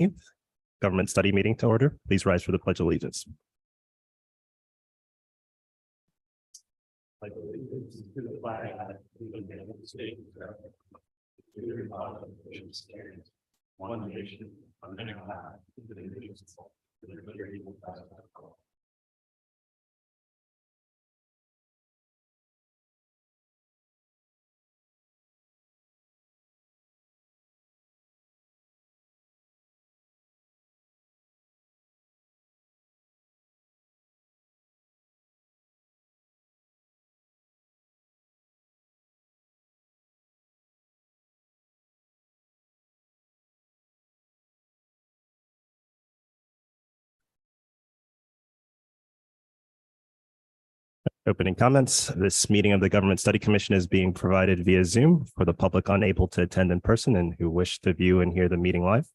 14th. Government study meeting to order. Please rise for the Pledge of Allegiance. Pledge allegiance to the flag of the United States of America, to the republic which stands one nation under God, indivisible, with liberty and justice for all. Opening comments. This meeting of the Government Study Commission is being provided via Zoom for the public unable to attend in person and who wish to view and hear the meeting live.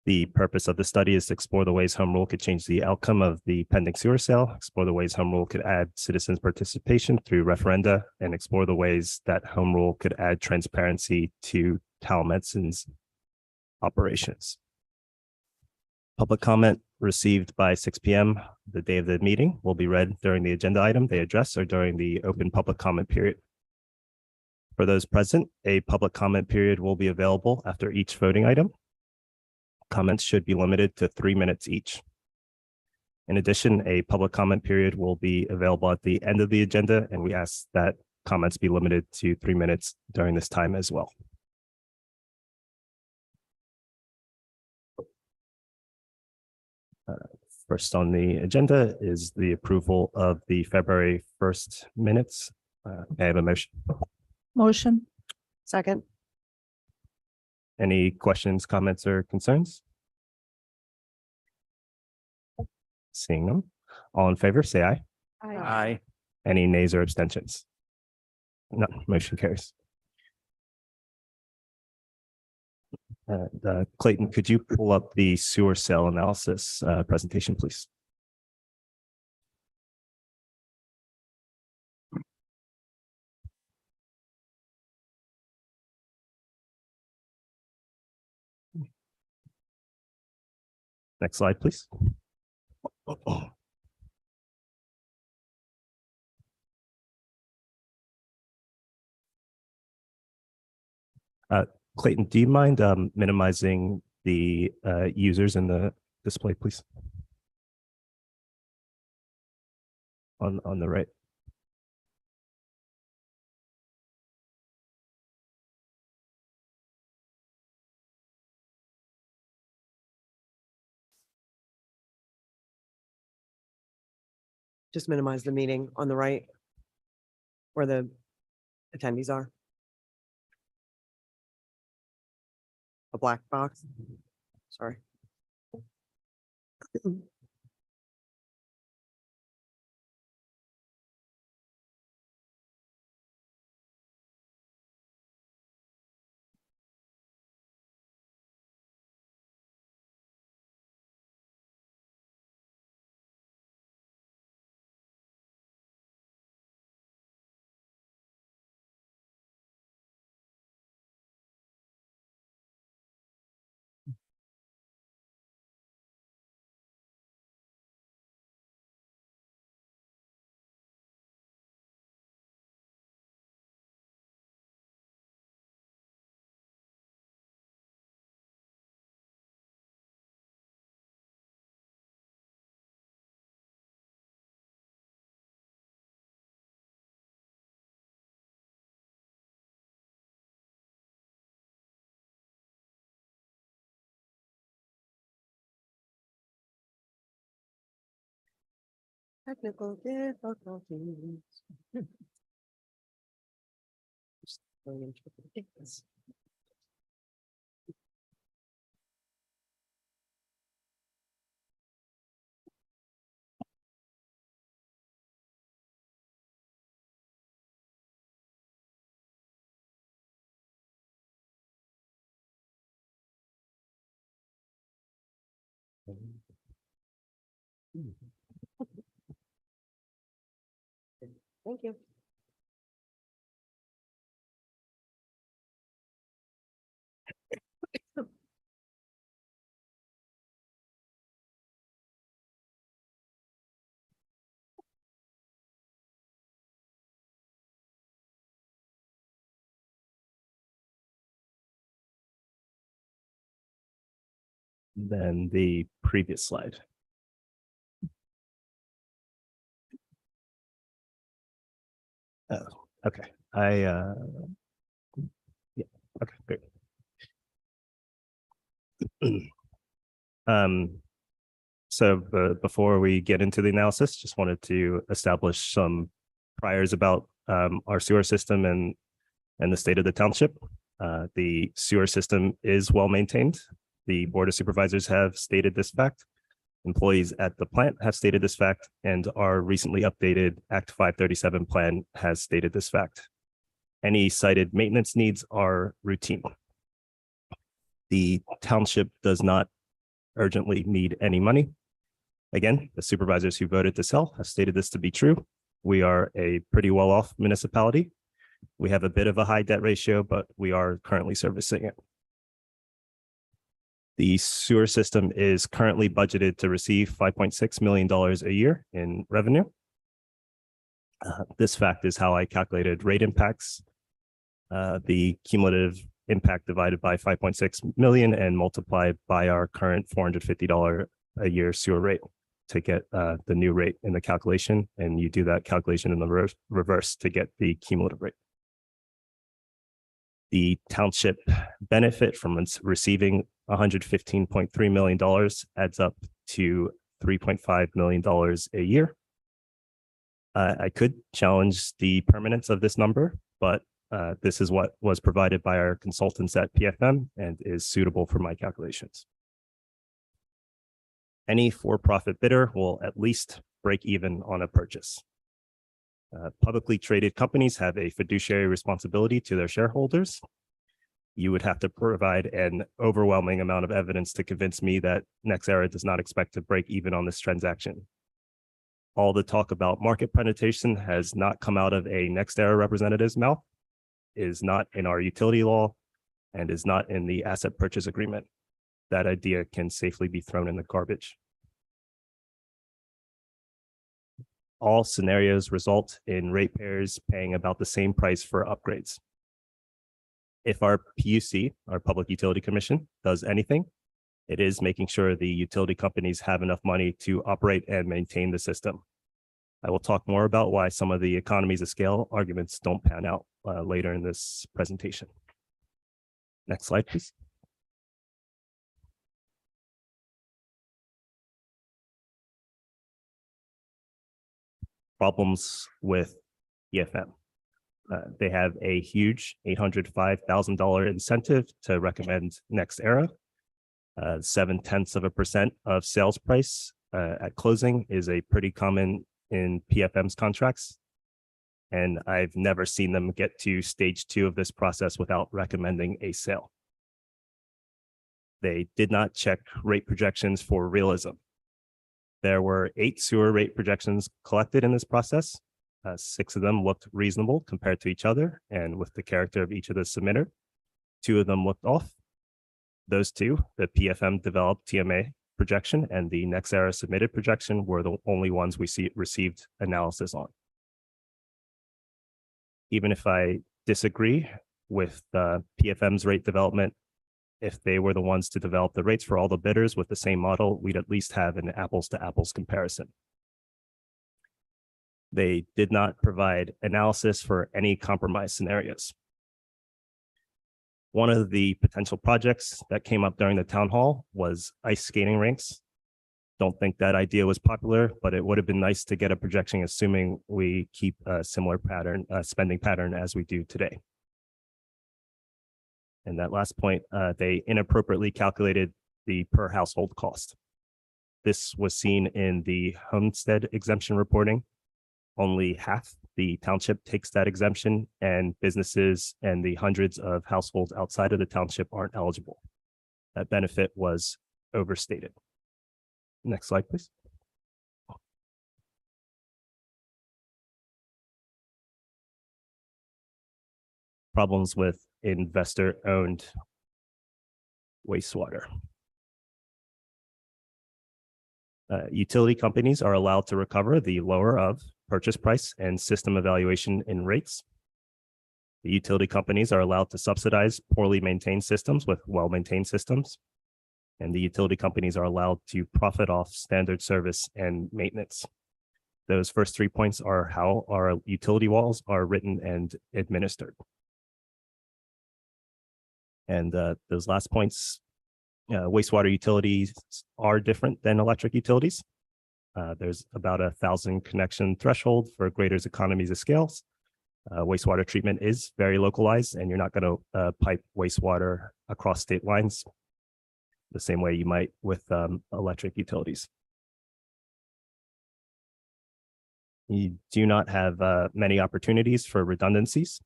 The purpose of the study is to explore the ways Home Rule could change the outcome of the pending sewer sale, explore the ways Home Rule could add citizens' participation through referenda, and explore the ways that Home Rule could add transparency to Towamencin's operations. Public comment received by 6 p.m. the day of the meeting will be read during the agenda item they address or during the open public comment period. For those present, a public comment period will be available after each voting item. Comments should be limited to 3 minutes each. In addition, a public comment period will be available at the end of the agenda, and we ask that comments be limited to 3 minutes during this time as well. First on the agenda is the approval of the February 1st minutes. May I have a motion? Motion. Second. Any questions, comments, or concerns? Seeing them. All in favor, say aye. Aye. Any nays or abstentions? None. Motion carries. Clayton, could you pull up the sewer cell analysis presentation, please? Next slide, please. Clayton, do you mind minimizing the users in the display, please? On the right. Just minimize the meeting on the right where the attendees are. A black box. Sorry. Technical difficulties. Just going into this. Thank you. than the previous slide. Okay, yeah, okay, great. So before we get into the analysis, just wanted to establish some priors about our sewer system and the state of the township. The sewer system is well maintained. The Board of Supervisors have stated this fact. Employees at the plant have stated this fact, and our recently updated Act 537 plan has stated this fact. Any cited maintenance needs are routine. The township does not urgently need any money. Again, the supervisors who voted to sell have stated this to be true. We are a pretty well-off municipality. We have a bit of a high debt ratio, but we are currently servicing it. The sewer system is currently budgeted to receive $5.6 million a year in revenue. This fact is how I calculated rate impacts. The cumulative impact divided by 5.6 million and multiplied by our current $450 a year sewer rate to get the new rate in the calculation. And you do that calculation in the reverse to get the cumulative rate. The township benefit from receiving $115.3 million adds up to $3.5 million a year. I could challenge the permanence of this number, but this is what was provided by our consultants at PFM and is suitable for my calculations. Any for-profit bidder will at least break even on a purchase. Publicly traded companies have a fiduciary responsibility to their shareholders. You would have to provide an overwhelming amount of evidence to convince me that NextEra does not expect to break even on this transaction. All the talk about market penetration has not come out of a NextEra representative's mouth, is not in our utility law, and is not in the asset purchase agreement. That idea can safely be thrown in the garbage. All scenarios result in ratepayers paying about the same price for upgrades. If our PUC, our Public Utility Commission, does anything, it is making sure the utility companies have enough money to operate and maintain the system. I will talk more about why some of the economies of scale arguments don't pan out later in this presentation. Next slide, please. Problems with PFM. They have a huge $805,000 incentive to recommend NextEra. 0.7% of sales price at closing is a pretty common in PFM's contracts. And I've never seen them get to stage 2 of this process without recommending a sale. They did not check rate projections for realism. There were 8 sewer rate projections collected in this process. 6 of them looked reasonable compared to each other and with the character of each of the submitter. 2 of them looked off. Those 2, the PFM developed TMA projection and the NextEra submitted projection, were the only ones we received analysis on. Even if I disagree with the PFM's rate development, if they were the ones to develop the rates for all the bidders with the same model, we'd at least have an apples to apples comparison. They did not provide analysis for any compromise scenarios. One of the potential projects that came up during the town hall was ice skating rinks. Don't think that idea was popular, but it would have been nice to get a projection assuming we keep a similar pattern, spending pattern as we do today. And that last point, they inappropriately calculated the per household cost. This was seen in the homestead exemption reporting. Only half the township takes that exemption, and businesses and the hundreds of households outside of the township aren't eligible. That benefit was overstated. Next slide, please. Problems with investor-owned wastewater. Utility companies are allowed to recover the lower of purchase price and system evaluation in rates. The utility companies are allowed to subsidize poorly maintained systems with well-maintained systems. and the utility companies are allowed to profit off standard service and maintenance. Those first 3 points are how our utility walls are written and administered. And those last points, wastewater utilities are different than electric utilities. There's about 1,000 connection threshold for greater economies of scales. Wastewater treatment is very localized, and you're not going to pipe wastewater across state lines the same way you might with electric utilities. You do not have many opportunities for redundancies.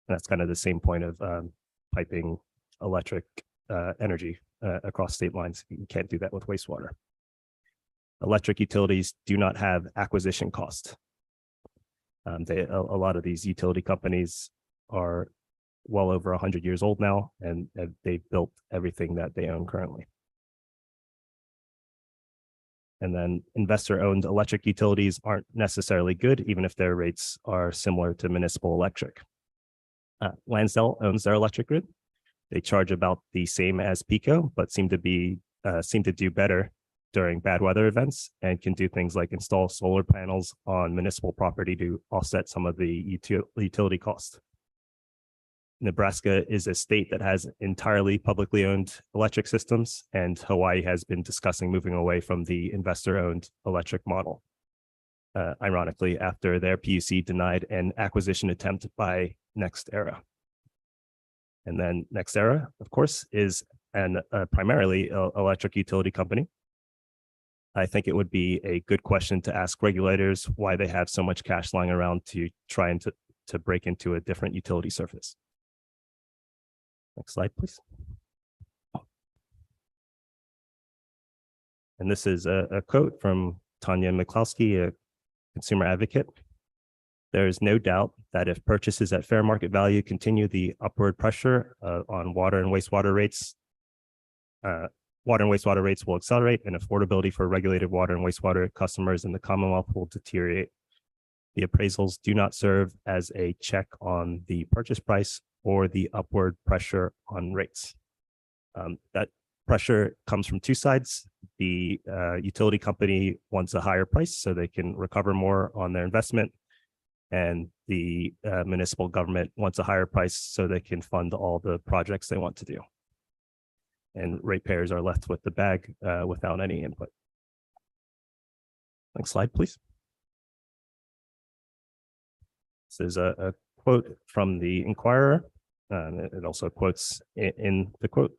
And that's kind of the same point of piping electric energy across state lines. You can't do that with wastewater. Electric utilities do not have acquisition costs. A lot of these utility companies are well over 100 years old now, and they've built everything that they own currently. And then investor-owned electric utilities aren't necessarily good, even if their rates are similar to municipal electric. Lansdale owns their electric grid. They charge about the same as PECO, but seem to do better during bad weather events, and can do things like install solar panels on municipal property to offset some of the utility costs. Nebraska is a state that has entirely publicly owned electric systems, and Hawaii has been discussing moving away from the investor-owned electric model. Ironically, after their PUC denied an acquisition attempt by NextEra. And then NextEra, of course, is primarily an electric utility company. I think it would be a good question to ask regulators why they have so much cash lying around to try and to break into a different utility surface. Next slide, please. And this is a quote from Tanya McCloskey, a consumer advocate. There is no doubt that if purchases at fair market value continue the upward pressure on water and wastewater rates will accelerate, and affordability for regulated water and wastewater customers in the Commonwealth will deteriorate. The appraisals do not serve as a check on the purchase price or the upward pressure on rates. That pressure comes from two sides. The utility company wants a higher price so they can recover more on their investment, and the municipal government wants a higher price so they can fund all the projects they want to do. And ratepayers are left with the bag without any input. Next slide, please. This is a quote from the Inquirer. It also quotes in the quote.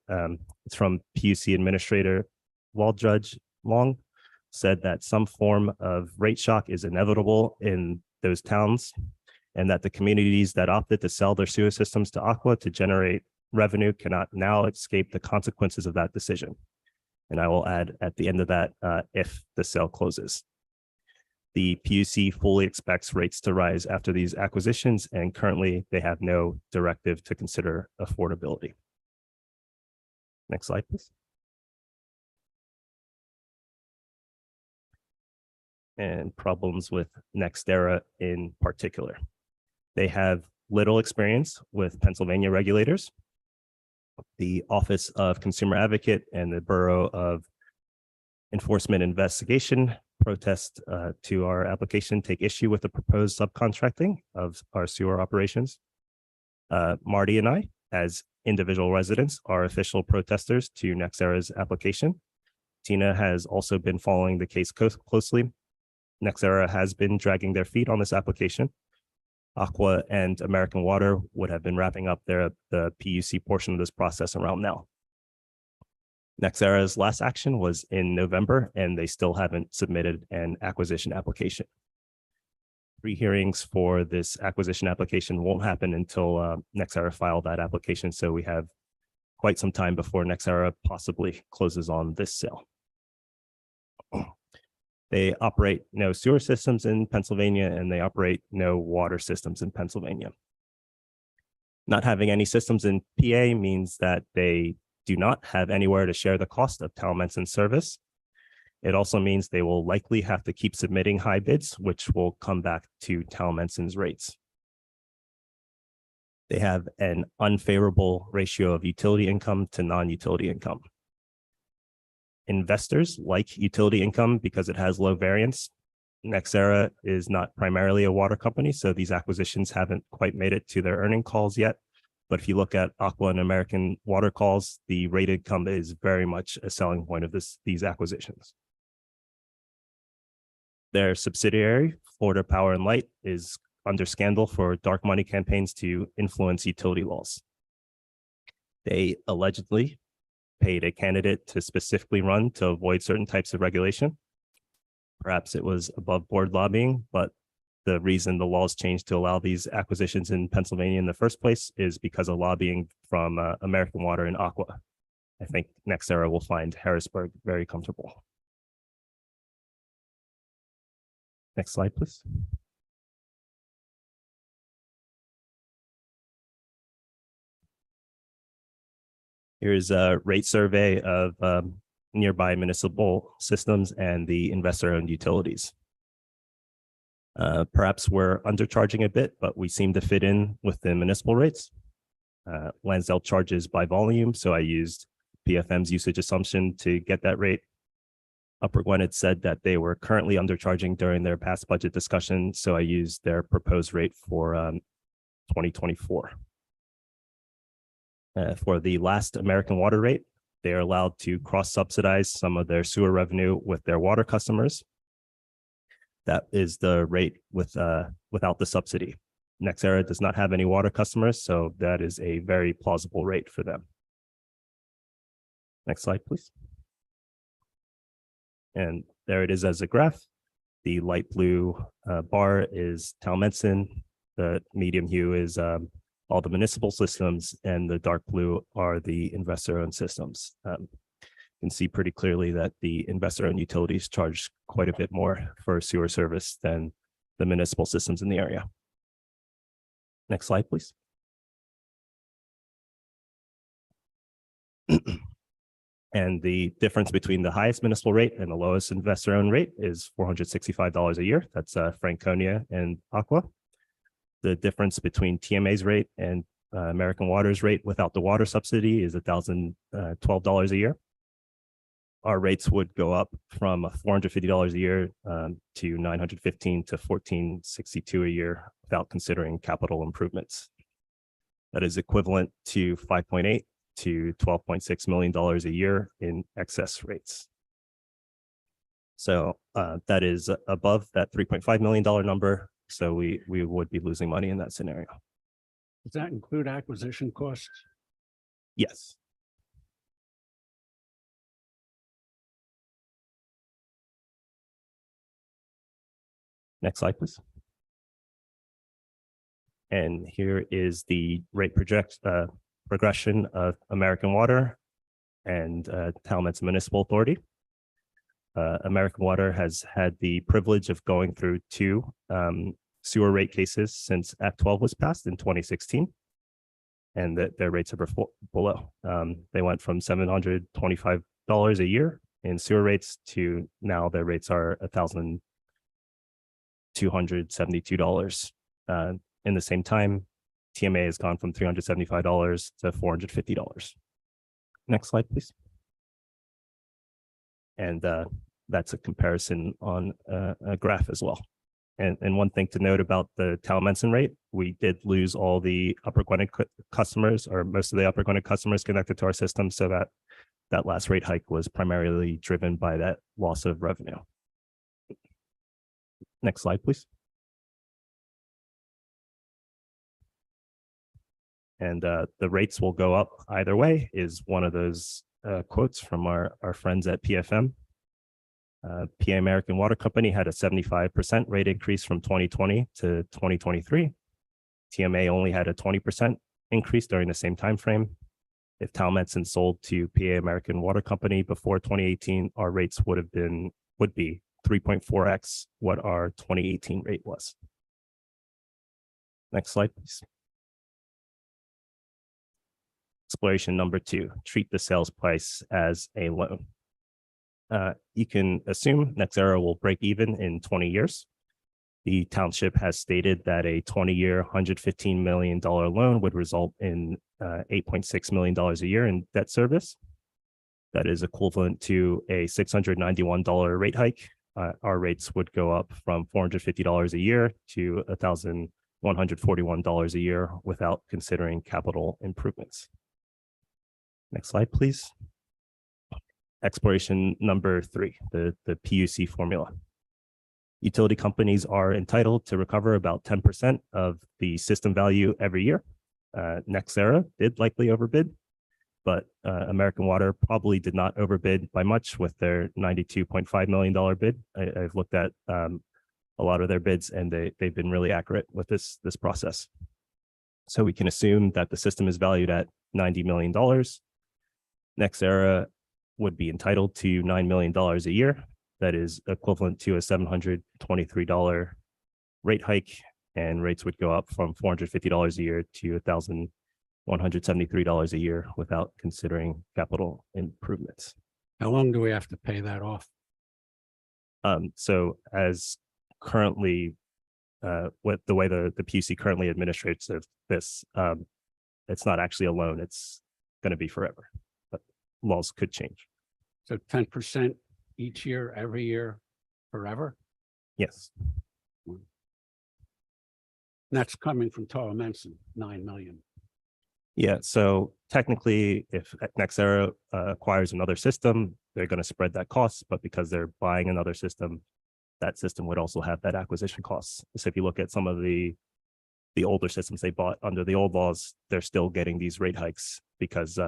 It's from PUC Administrator Waldjudge Long, said that some form of rate shock is inevitable in those towns, and that the communities that opted to sell their sewer systems to Aqua to generate revenue cannot now escape the consequences of that decision. And I will add at the end of that, if the sale closes. The PUC fully expects rates to rise after these acquisitions, and currently they have no directive to consider affordability. Next slide, please. And problems with NextEra in particular. They have little experience with Pennsylvania regulators. The Office of Consumer Advocate and the Bureau of Enforcement Investigation protest to our application take issue with the proposed subcontracting of our sewer operations. Marty and I, as individual residents, are official protesters to NextEra's application. Tina has also been following the case closely. NextEra has been dragging their feet on this application. Aqua and American Water would have been wrapping up the PUC portion of this process around now. NextEra's last action was in November, and they still haven't submitted an acquisition application. Pre-hearings for this acquisition application won't happen until NextEra filed that application, so we have quite some time before NextEra possibly closes on this sale. They operate no sewer systems in Pennsylvania, and they operate no water systems in Pennsylvania. Not having any systems in PA means that they do not have anywhere to share the cost of Towamencin service. It also means they will likely have to keep submitting high bids, which will come back to Towamencin's rates. They have an unfavorable ratio of utility income to non-utility income. Investors like utility income because it has low variance. Nexera is not primarily a water company, so these acquisitions haven't quite made it to their earning calls yet. But if you look at Aqua and American Water calls, the rate income is very much a selling point of these acquisitions. Their subsidiary, Florida Power and Light, is under scandal for dark money campaigns to influence utility laws. They allegedly paid a candidate to specifically run to avoid certain types of regulation. Perhaps it was above board lobbying, but the reason the laws changed to allow these acquisitions in Pennsylvania in the first place is because of lobbying from American Water and Aqua. I think Nexera will find Harrisburg very comfortable. Next slide, please. Here's a rate survey of nearby municipal systems and the investor-owned utilities. Perhaps we're undercharging a bit, but we seem to fit in with the municipal rates. Lansdale charges by volume, so I used PFM's usage assumption to get that rate. Upper Gwinnett said that they were currently undercharging during their past budget discussion, so I used their proposed rate for 2024. For the last American Water rate, they are allowed to cross-subsidize some of their sewer revenue with their water customers. That is the rate without the subsidy. Nexera does not have any water customers, so that is a very plausible rate for them. Next slide, please. And there it is as a graph. The light blue bar is Towamencin. The medium hue is all the municipal systems, and the dark blue are the investor-owned systems. You can see pretty clearly that the investor-owned utilities charge quite a bit more for sewer service than the municipal systems in the area. Next slide, please. And the difference between the highest municipal rate and the lowest investor-owned rate is $465 a year. That's Franconia and Aqua. The difference between TMA's rate and American Water's rate without the water subsidy is $1,012 a year. Our rates would go up from $450 a year to $915 to $1,462 a year without considering capital improvements. That is equivalent to $5.8 to $12.6 million a year in excess rates. So that is above that $3.5 million number. So we would be losing money in that scenario. Does that include acquisition costs? Yes. Next slide, please. And here is the rate progression of American Water and Towamencin Municipal Authority. American Water has had the privilege of going through two sewer rate cases since Act 12 was passed in 2016, and their rates are below. They went from $725 a year in sewer rates to now their rates are $1,272. In the same time, TMA has gone from $375 to $450. Next slide, please. And that's a comparison on a graph as well. And one thing to note about the Towamencin rate, we did lose all the Upper Gwinnett customers, or most of the Upper Gwinnett customers connected to our system, so that last rate hike was primarily driven by that loss of revenue. Next slide, please. And the rates will go up either way is one of those quotes from our friends at PFM. PA American Water Company had a 75% rate increase from 2020 to 2023. TMA only had a 20% increase during the same time frame. If Towamencin sold to PA American Water Company before 2018, our rates would be 3.4x what our 2018 rate was. Next slide, please. Exploration number 2, treat the sales price as a loan. You can assume Nexera will break even in 20 years. The township has stated that a 20-year, $115 million loan would result in $8.6 million a year in debt service. That is equivalent to a $691 rate hike. Our rates would go up from $450 a year to $1,141 a year without considering capital improvements. Next slide, please. Exploration number 3, the PUC formula. Utility companies are entitled to recover about 10% of the system value every year. Nexera did likely overbid, but American Water probably did not overbid by much with their $92.5 million bid. I've looked at a lot of their bids, and they've been really accurate with this process. So we can assume that the system is valued at $90 million. Nexera would be entitled to $9 million a year. That is equivalent to a $723 rate hike, and rates would go up from $450 a year to $1,173 a year without considering capital improvements. How long do we have to pay that off? So as currently, with the way the PUC currently administrates this, it's not actually a loan, it's going to be forever, but laws could change. So 10% each year, every year, forever? Yes. And that's coming from Towamencin, 9 million. Yeah, so technically, if Nexera acquires another system, they're going to spread that cost, but because they're buying another system, that system would also have that acquisition costs. So if you look at some of the older systems they bought under the old laws, they're still getting these rate hikes because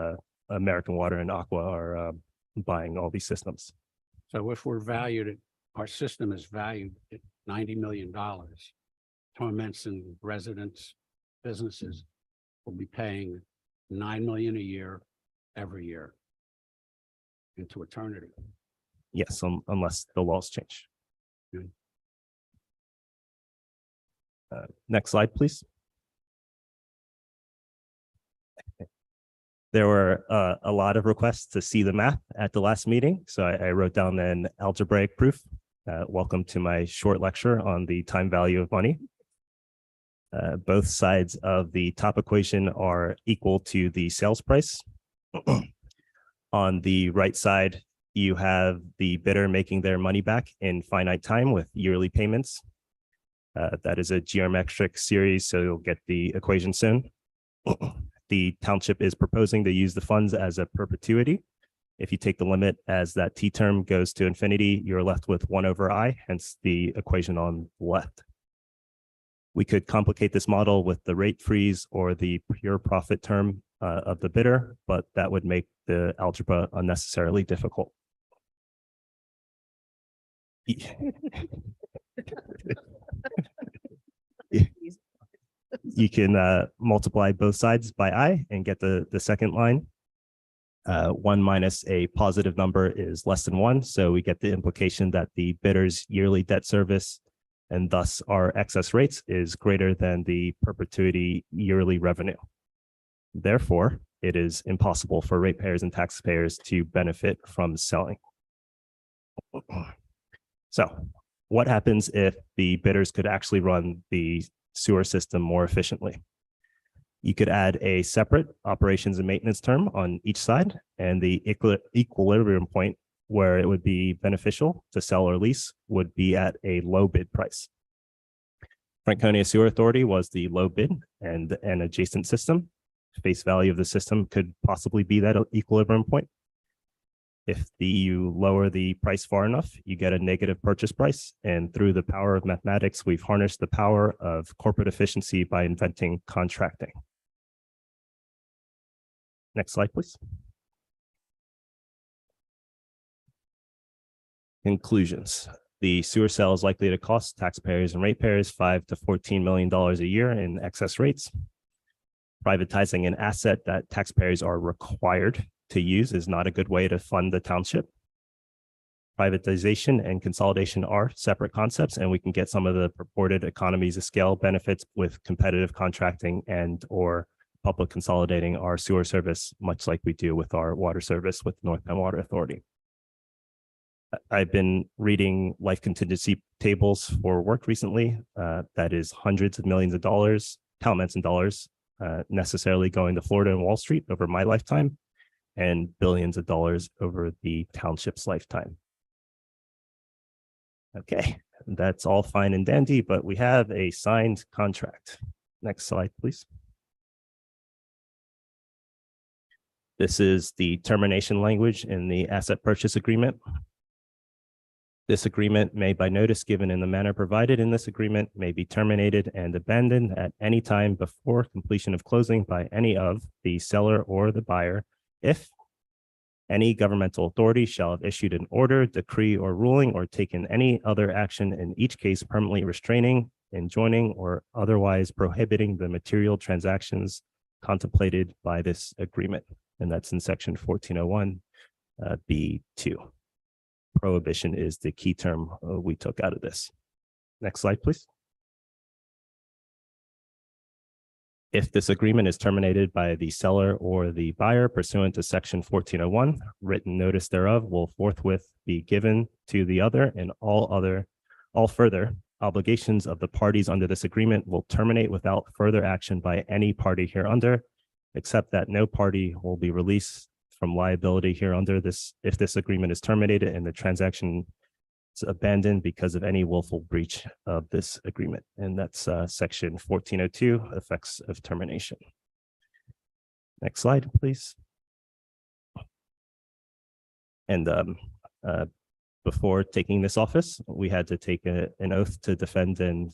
American Water and Aqua are buying all these systems. So if we're valued at, our system is valued at $90 million, Towamencin residents, businesses will be paying $9 million a year, every year into eternity. Yes, unless the laws change. Good. Next slide, please. There were a lot of requests to see the math at the last meeting, so I wrote down an algebraic proof. Welcome to my short lecture on the time value of money. Both sides of the top equation are equal to the sales price. On the right side, you have the bidder making their money back in finite time with yearly payments. That is a geometric series, so you'll get the equation soon. The township is proposing to use the funds as a perpetuity. If you take the limit as that t term goes to infinity, you're left with 1 over I, hence the equation on the left. We could complicate this model with the rate freeze or the pure profit term of the bidder, but that would make the algebra unnecessarily difficult. You can multiply both sides by I and get the second line. 1 minus a positive number is less than 1. So we get the implication that the bidder's yearly debt service and thus our excess rates is greater than the perpetuity yearly revenue. Therefore, it is impossible for ratepayers and taxpayers to benefit from selling. So what happens if the bidders could actually run the sewer system more efficiently? You could add a separate operations and maintenance term on each side, and the equilibrium point where it would be beneficial to sell or lease would be at a low bid price. Franconia Sewer Authority was the low bid and an adjacent system. Face value of the system could possibly be that equilibrium point. If you lower the price far enough, you get a negative purchase price. And through the power of mathematics, we've harnessed the power of corporate efficiency by inventing contracting. Next slide, please. Conclusions. The sewer sale is likely to cost taxpayers and ratepayers $5 to $14 million a year in excess rates. Privatizing an asset that taxpayers are required to use is not a good way to fund the township. Privatization and consolidation are separate concepts, and we can get some of the purported economies of scale benefits with competitive contracting and or public consolidating our sewer service, much like we do with our water service with North Penn Water Authority. I've been reading life contingency tables for work recently. That is hundreds of millions of dollars, Towamencin dollars, necessarily going to Florida and Wall Street over my lifetime. and billions of dollars over the township's lifetime. Okay, that's all fine and dandy, but we have a signed contract. Next slide, please. This is the termination language in the asset purchase agreement. This agreement may, by notice given in the manner provided in this agreement, may be terminated and abandoned at any time before completion of closing by any of the seller or the buyer, if any governmental authority shall have issued an order, decree, or ruling, or taken any other action in each case permanently restraining, enjoining, or otherwise prohibiting the material transactions contemplated by this agreement. And that's in section 1401 B2. Prohibition is the key term we took out of this. Next slide, please. If this agreement is terminated by the seller or the buyer pursuant to section 1401, written notice thereof will forthwith be given to the other, and all further obligations of the parties under this agreement will terminate without further action by any party hereunder, except that no party will be released from liability hereunder if this agreement is terminated and the transaction is abandoned because of any willful breach of this agreement. And that's section 1402, effects of termination. Next slide, please. And before taking this office, we had to take an oath to defend and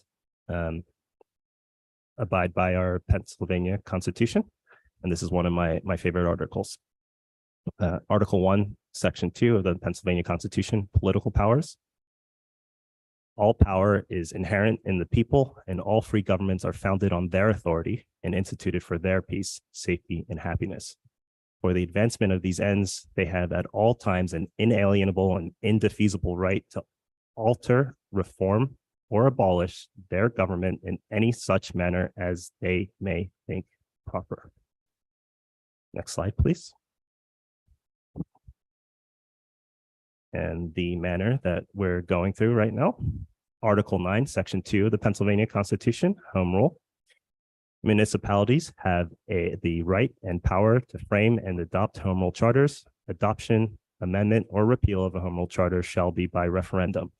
abide by our Pennsylvania Constitution. And this is one of my favorite articles. Article 1, Section 2 of the Pennsylvania Constitution, political powers. All power is inherent in the people, and all free governments are founded on their authority and instituted for their peace, safety, and happiness. For the advancement of these ends, they have at all times an inalienable and indefeasible right to alter, reform, or abolish their government in any such manner as they may think proper. Next slide, please. And the manner that we're going through right now, Article 9, Section 2 of the Pennsylvania Constitution, Home Rule. Municipalities have the right and power to frame and adopt Home Rule charters. Adoption, amendment, or repeal of a Home Rule charter shall be by referendum.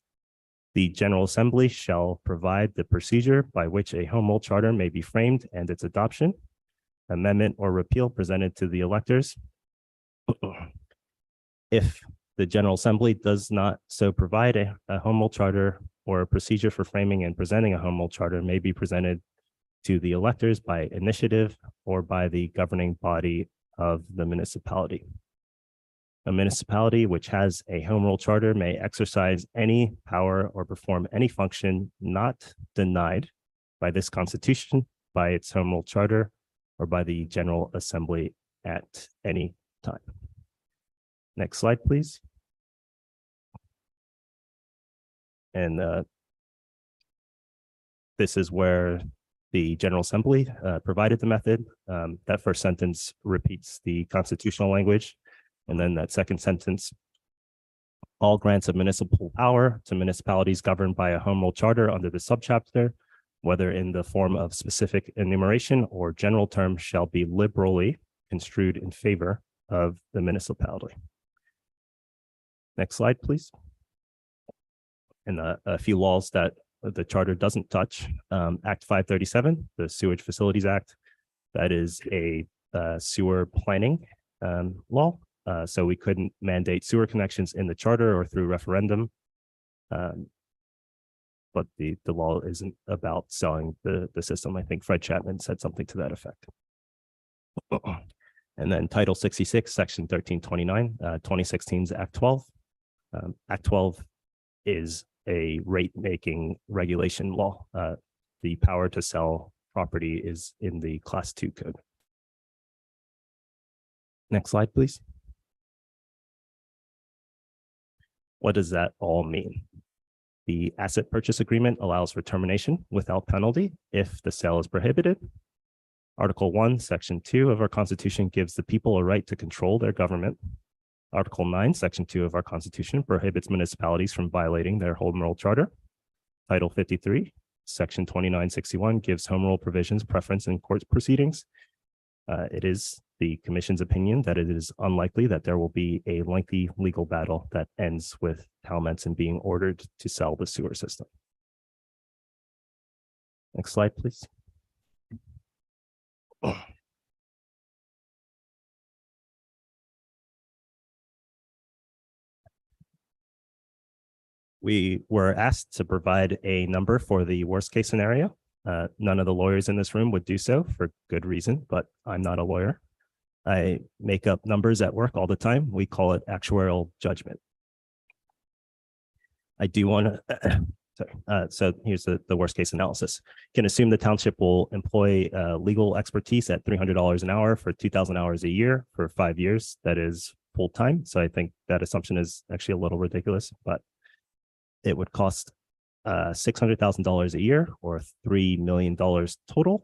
The General Assembly shall provide the procedure by which a Home Rule charter may be framed and its adoption, amendment, or repeal presented to the electors. If the General Assembly does not so provide a Home Rule charter, or a procedure for framing and presenting a Home Rule charter may be presented to the electors by initiative or by the governing body of the municipality. A municipality which has a Home Rule charter may exercise any power or perform any function not denied by this Constitution, by its Home Rule charter, or by the General Assembly at any time. Next slide, please. And this is where the General Assembly provided the method. That first sentence repeats the constitutional language. And then that second sentence, all grants of municipal power to municipalities governed by a Home Rule charter under the subchapter, whether in the form of specific enumeration or general terms, shall be liberally construed in favor of the municipality. Next slide, please. And a few laws that the charter doesn't touch. Act 537, the Sewage Facilities Act, that is a sewer planning law. So we couldn't mandate sewer connections in the charter or through referendum. But the law isn't about selling the system. I think Fred Chapman said something to that effect. And then Title 66, Section 1329, 2016's Act 12. Act 12 is a rate-making regulation law. The power to sell property is in the Class 2 code. Next slide, please. What does that all mean? The asset purchase agreement allows for termination without penalty if the sale is prohibited. Article 1, Section 2 of our Constitution gives the people a right to control their government. Article 9, Section 2 of our Constitution prohibits municipalities from violating their Home Rule charter. Title 53, Section 2961 gives Home Rule provisions preference in court proceedings. It is the commission's opinion that it is unlikely that there will be a lengthy legal battle that ends with Towamencin being ordered to sell the sewer system. Next slide, please. We were asked to provide a number for the worst case scenario. None of the lawyers in this room would do so for good reason, but I'm not a lawyer. I make up numbers at work all the time. We call it actuarial judgment. I do want to, so here's the worst case analysis. Can assume the township will employ legal expertise at $300 an hour for 2,000 hours a year for 5 years. That is full time. So I think that assumption is actually a little ridiculous, but it would cost $600,000 a year or $3 million total.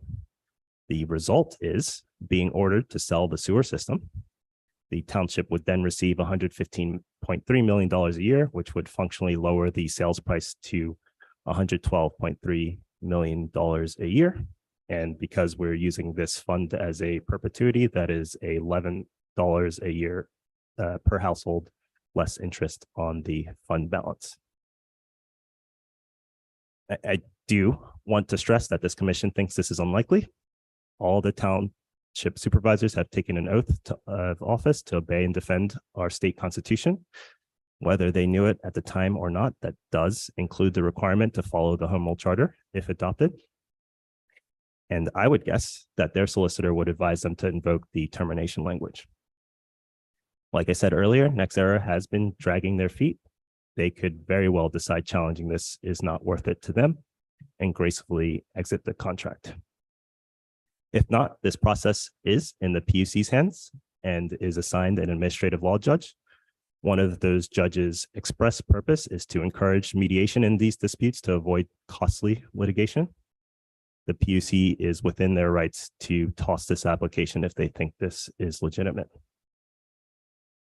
The result is being ordered to sell the sewer system. The township would then receive $115.3 million a year, which would functionally lower the sales price to $112.3 million a year. And because we're using this fund as a perpetuity, that is $11 a year per household, less interest on the fund balance. I do want to stress that this commission thinks this is unlikely. All the township supervisors have taken an oath of office to obey and defend our state constitution. Whether they knew it at the time or not, that does include the requirement to follow the home rule charter if adopted. And I would guess that their solicitor would advise them to invoke the termination language. Like I said earlier, NextEra has been dragging their feet. They could very well decide challenging this is not worth it to them and gracefully exit the contract. If not, this process is in the PUC's hands and is assigned an administrative law judge. One of those judges' express purpose is to encourage mediation in these disputes to avoid costly litigation. The PUC is within their rights to toss this application if they think this is legitimate.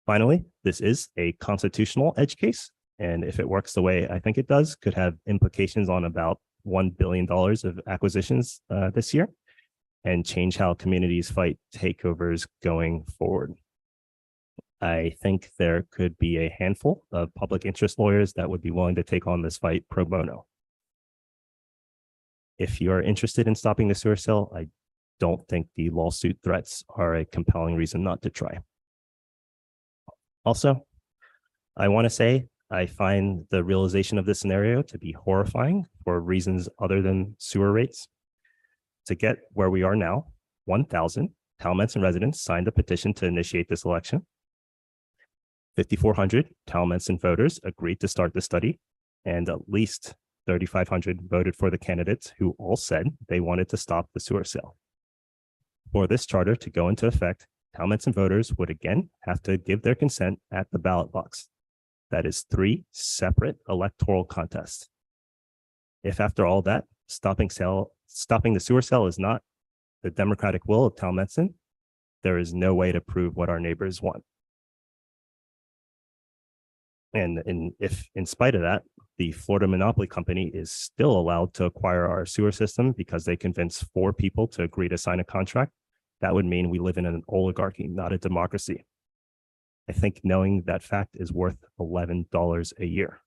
Finally, this is a constitutional edge case. And if it works the way I think it does, could have implications on about $1 billion of acquisitions this year and change how communities fight takeovers going forward. I think there could be a handful of public interest lawyers that would be willing to take on this fight pro bono. If you're interested in stopping the sewer sale, I don't think the lawsuit threats are a compelling reason not to try. Also, I want to say I find the realization of this scenario to be horrifying for reasons other than sewer rates. To get where we are now, 1,000 Towamencin residents signed a petition to initiate this election. 5,400 Towamencin voters agreed to start the study, and at least 3,500 voted for the candidates who all said they wanted to stop the sewer sale. For this charter to go into effect, Towamencin voters would again have to give their consent at the ballot box. That is 3 separate electoral contests. If after all that, stopping the sewer sale is not the democratic will of Towamencin, there is no way to prove what our neighbors want. And if in spite of that, the Florida Monopoly Company is still allowed to acquire our sewer system because they convinced 4 people to agree to sign a contract, that would mean we live in an oligarchy, not a democracy. I think knowing that fact is worth $11 a year.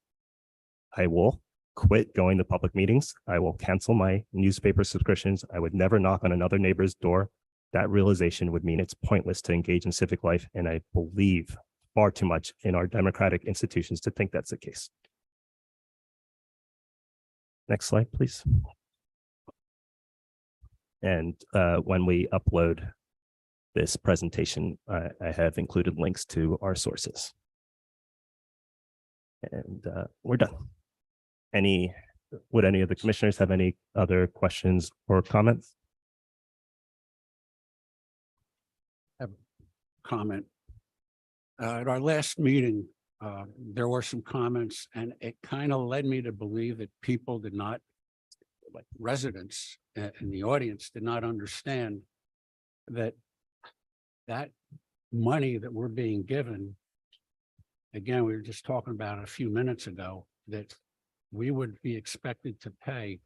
I will quit going to public meetings. I will cancel my newspaper subscriptions. I would never knock on another neighbor's door. That realization would mean it's pointless to engage in civic life. And I believe far too much in our democratic institutions to think that's the case. Next slide, please. And when we upload this presentation, I have included links to our sources. And we're done. Would any of the commissioners have any other questions or comments? Comment. At our last meeting, there were some comments, and it kind of led me to believe that people did not, like residents in the audience, did not understand that money that we're being given, again, we were just talking about it a few minutes ago, that we would be expected to pay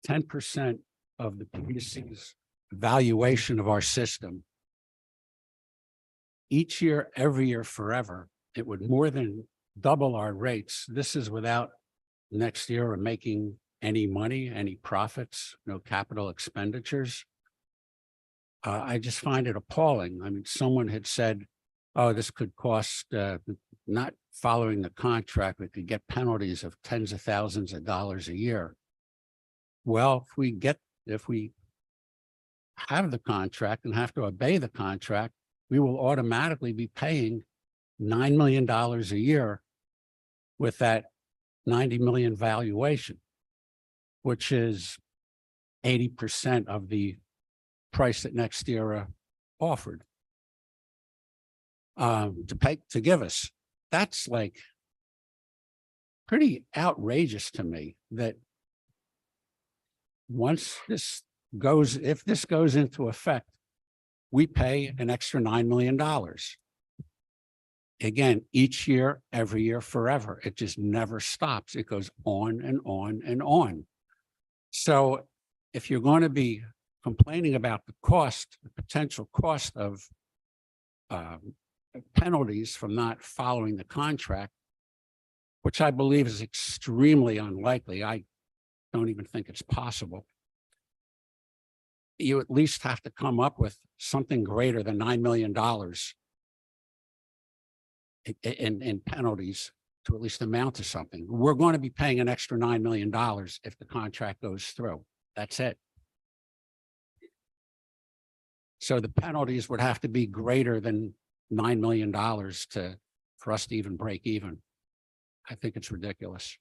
10% of the PUC's valuation of our system each year, every year, forever, it would more than double our rates. This is without next year making any money, any profits, no capital expenditures. I just find it appalling. I mean, someone had said, oh, this could cost, not following the contract, we could get penalties of tens of thousands of dollars a year. Well, if we have the contract and have to obey the contract, we will automatically be paying $9 million a year with that 90 million valuation, which is 80% of the price that NextEra offered to give us. That's like pretty outrageous to me that once if this goes into effect, we pay an extra $9 million. Again, each year, every year, forever. It just never stops. It goes on and on and on. So if you're going to be complaining about the cost, the potential cost of penalties from not following the contract, which I believe is extremely unlikely, I don't even think it's possible, you at least have to come up with something greater than $9 million in penalties to at least amount to something. We're going to be paying an extra $9 million if the contract goes through. That's it. So the penalties would have to be greater than $9 million for us to even break even. I think it's ridiculous.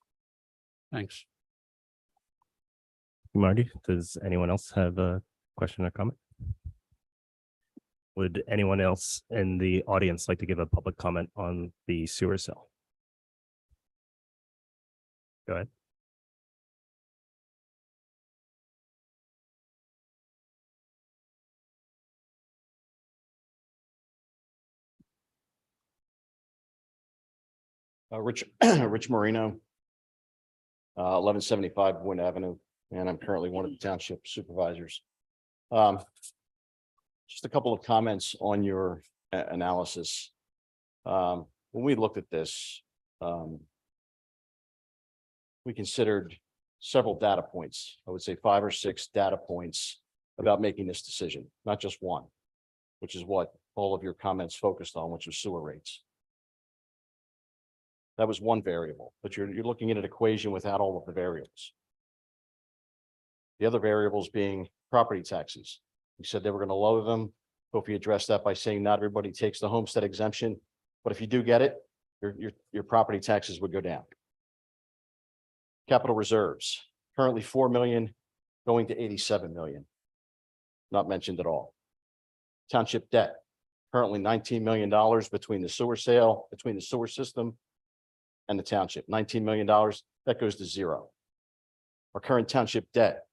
Thanks. Marty, does anyone else have a question or comment? Would anyone else in the audience like to give a public comment on the sewer cell? Go ahead. Rich Marino, 1175 Boyne Avenue, and I'm currently one of the township supervisors. Just a couple of comments on your analysis. When we looked at this, we considered several data points. I would say 5 or 6 data points about making this decision, not just one, which is what all of your comments focused on, which was sewer rates. That was one variable, but you're looking at an equation without all of the variables. The other variables being property taxes. You said they were going to lower them. Hope you addressed that by saying not everybody takes the homestead exemption, but if you do get it, your property taxes would go down. Capital reserves, currently 4 million, going to 87 million. Not mentioned at all. Township debt, currently $19 million between the sewer system and the township. $19 million, that goes to zero. Our current township debt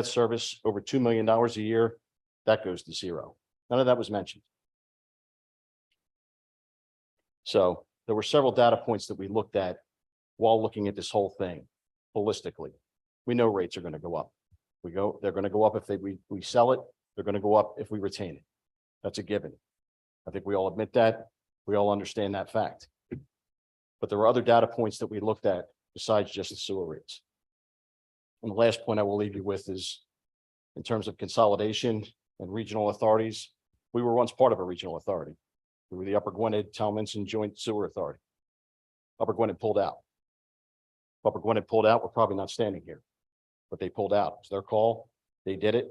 service over $2 million a year, that goes to zero. None of that was mentioned. So there were several data points that we looked at while looking at this whole thing holistically. We know rates are going to go up. They're going to go up if we sell it. They're going to go up if we retain it. That's a given. I think we all admit that. We all understand that fact. But there were other data points that we looked at besides just the sewer rates. And the last point I will leave you with is in terms of consolidation and regional authorities, we were once part of a regional authority. We were the Upper Gwinnett Towamencin Joint Sewer Authority. Upper Gwinnett pulled out. If Upper Gwinnett pulled out, we're probably not standing here, but they pulled out. It's their call. They did it.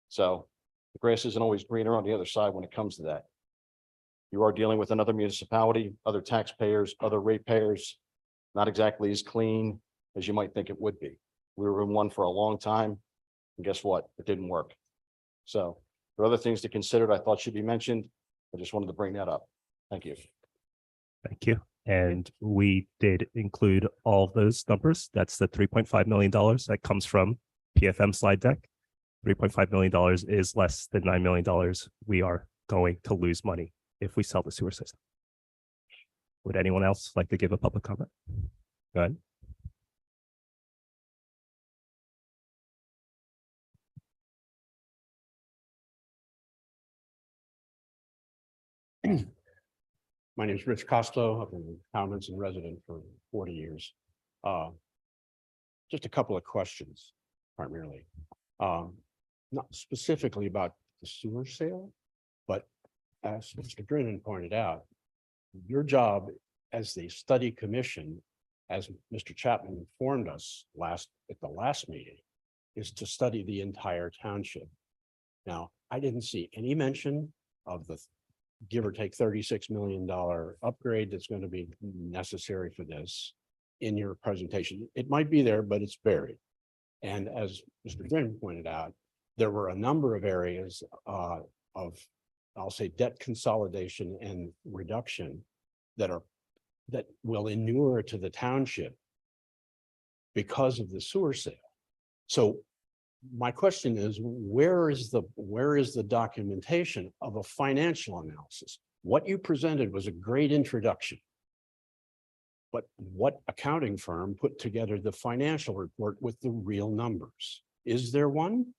So the grass isn't always greener on the other side when it comes to that. You are dealing with another municipality, other taxpayers, other ratepayers, not exactly as clean as you might think it would be. We were in one for a long time, and guess what? It didn't work. So there are other things to consider that I thought should be mentioned. I just wanted to bring that up. Thank you. Thank you. And we did include all those numbers. That's the $3.5 million that comes from PFM slide deck. $3.5 million is less than $9 million. We are going to lose money if we sell the sewer system. Would anyone else like to give a public comment? Go ahead. My name is Rich Costo. I've been a Towamencin resident for 40 years. Just a couple of questions primarily. Not specifically about the sewer sale, but as Mr. Drennan pointed out, your job as the study commission, as Mr. Chapman informed us at the last meeting, is to study the entire township. Now, I didn't see any mention of the give or take $36 million upgrade that's going to be necessary for this in your presentation. It might be there, but it's buried. And as Mr. Drennan pointed out, there were a number of areas of, I'll say, debt consolidation and reduction that will inure to the township because of the sewer sale. So my question is, where is the documentation of a financial analysis? What you presented was a great introduction. But what accounting firm put together the financial report with the real numbers? Is there one?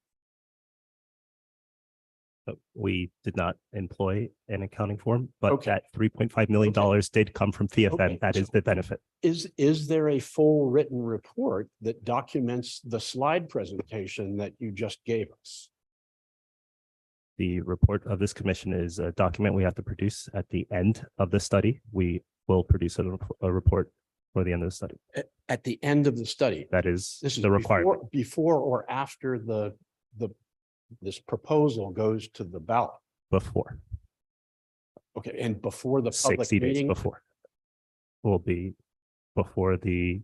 But we did not employ an accounting firm, but Okay. that $3.5 million did come from FFN. Okay. That is the benefit. Is there a full written report that documents the slide presentation that you just gave us? The report of this commission is a document we have to produce at the end of the study. We will produce a report for the end of the study. At the end of the study? That is This is the requirement. before or after this proposal goes to the ballot? Before, Okay, and before the public 60 days meeting? before. Will be before the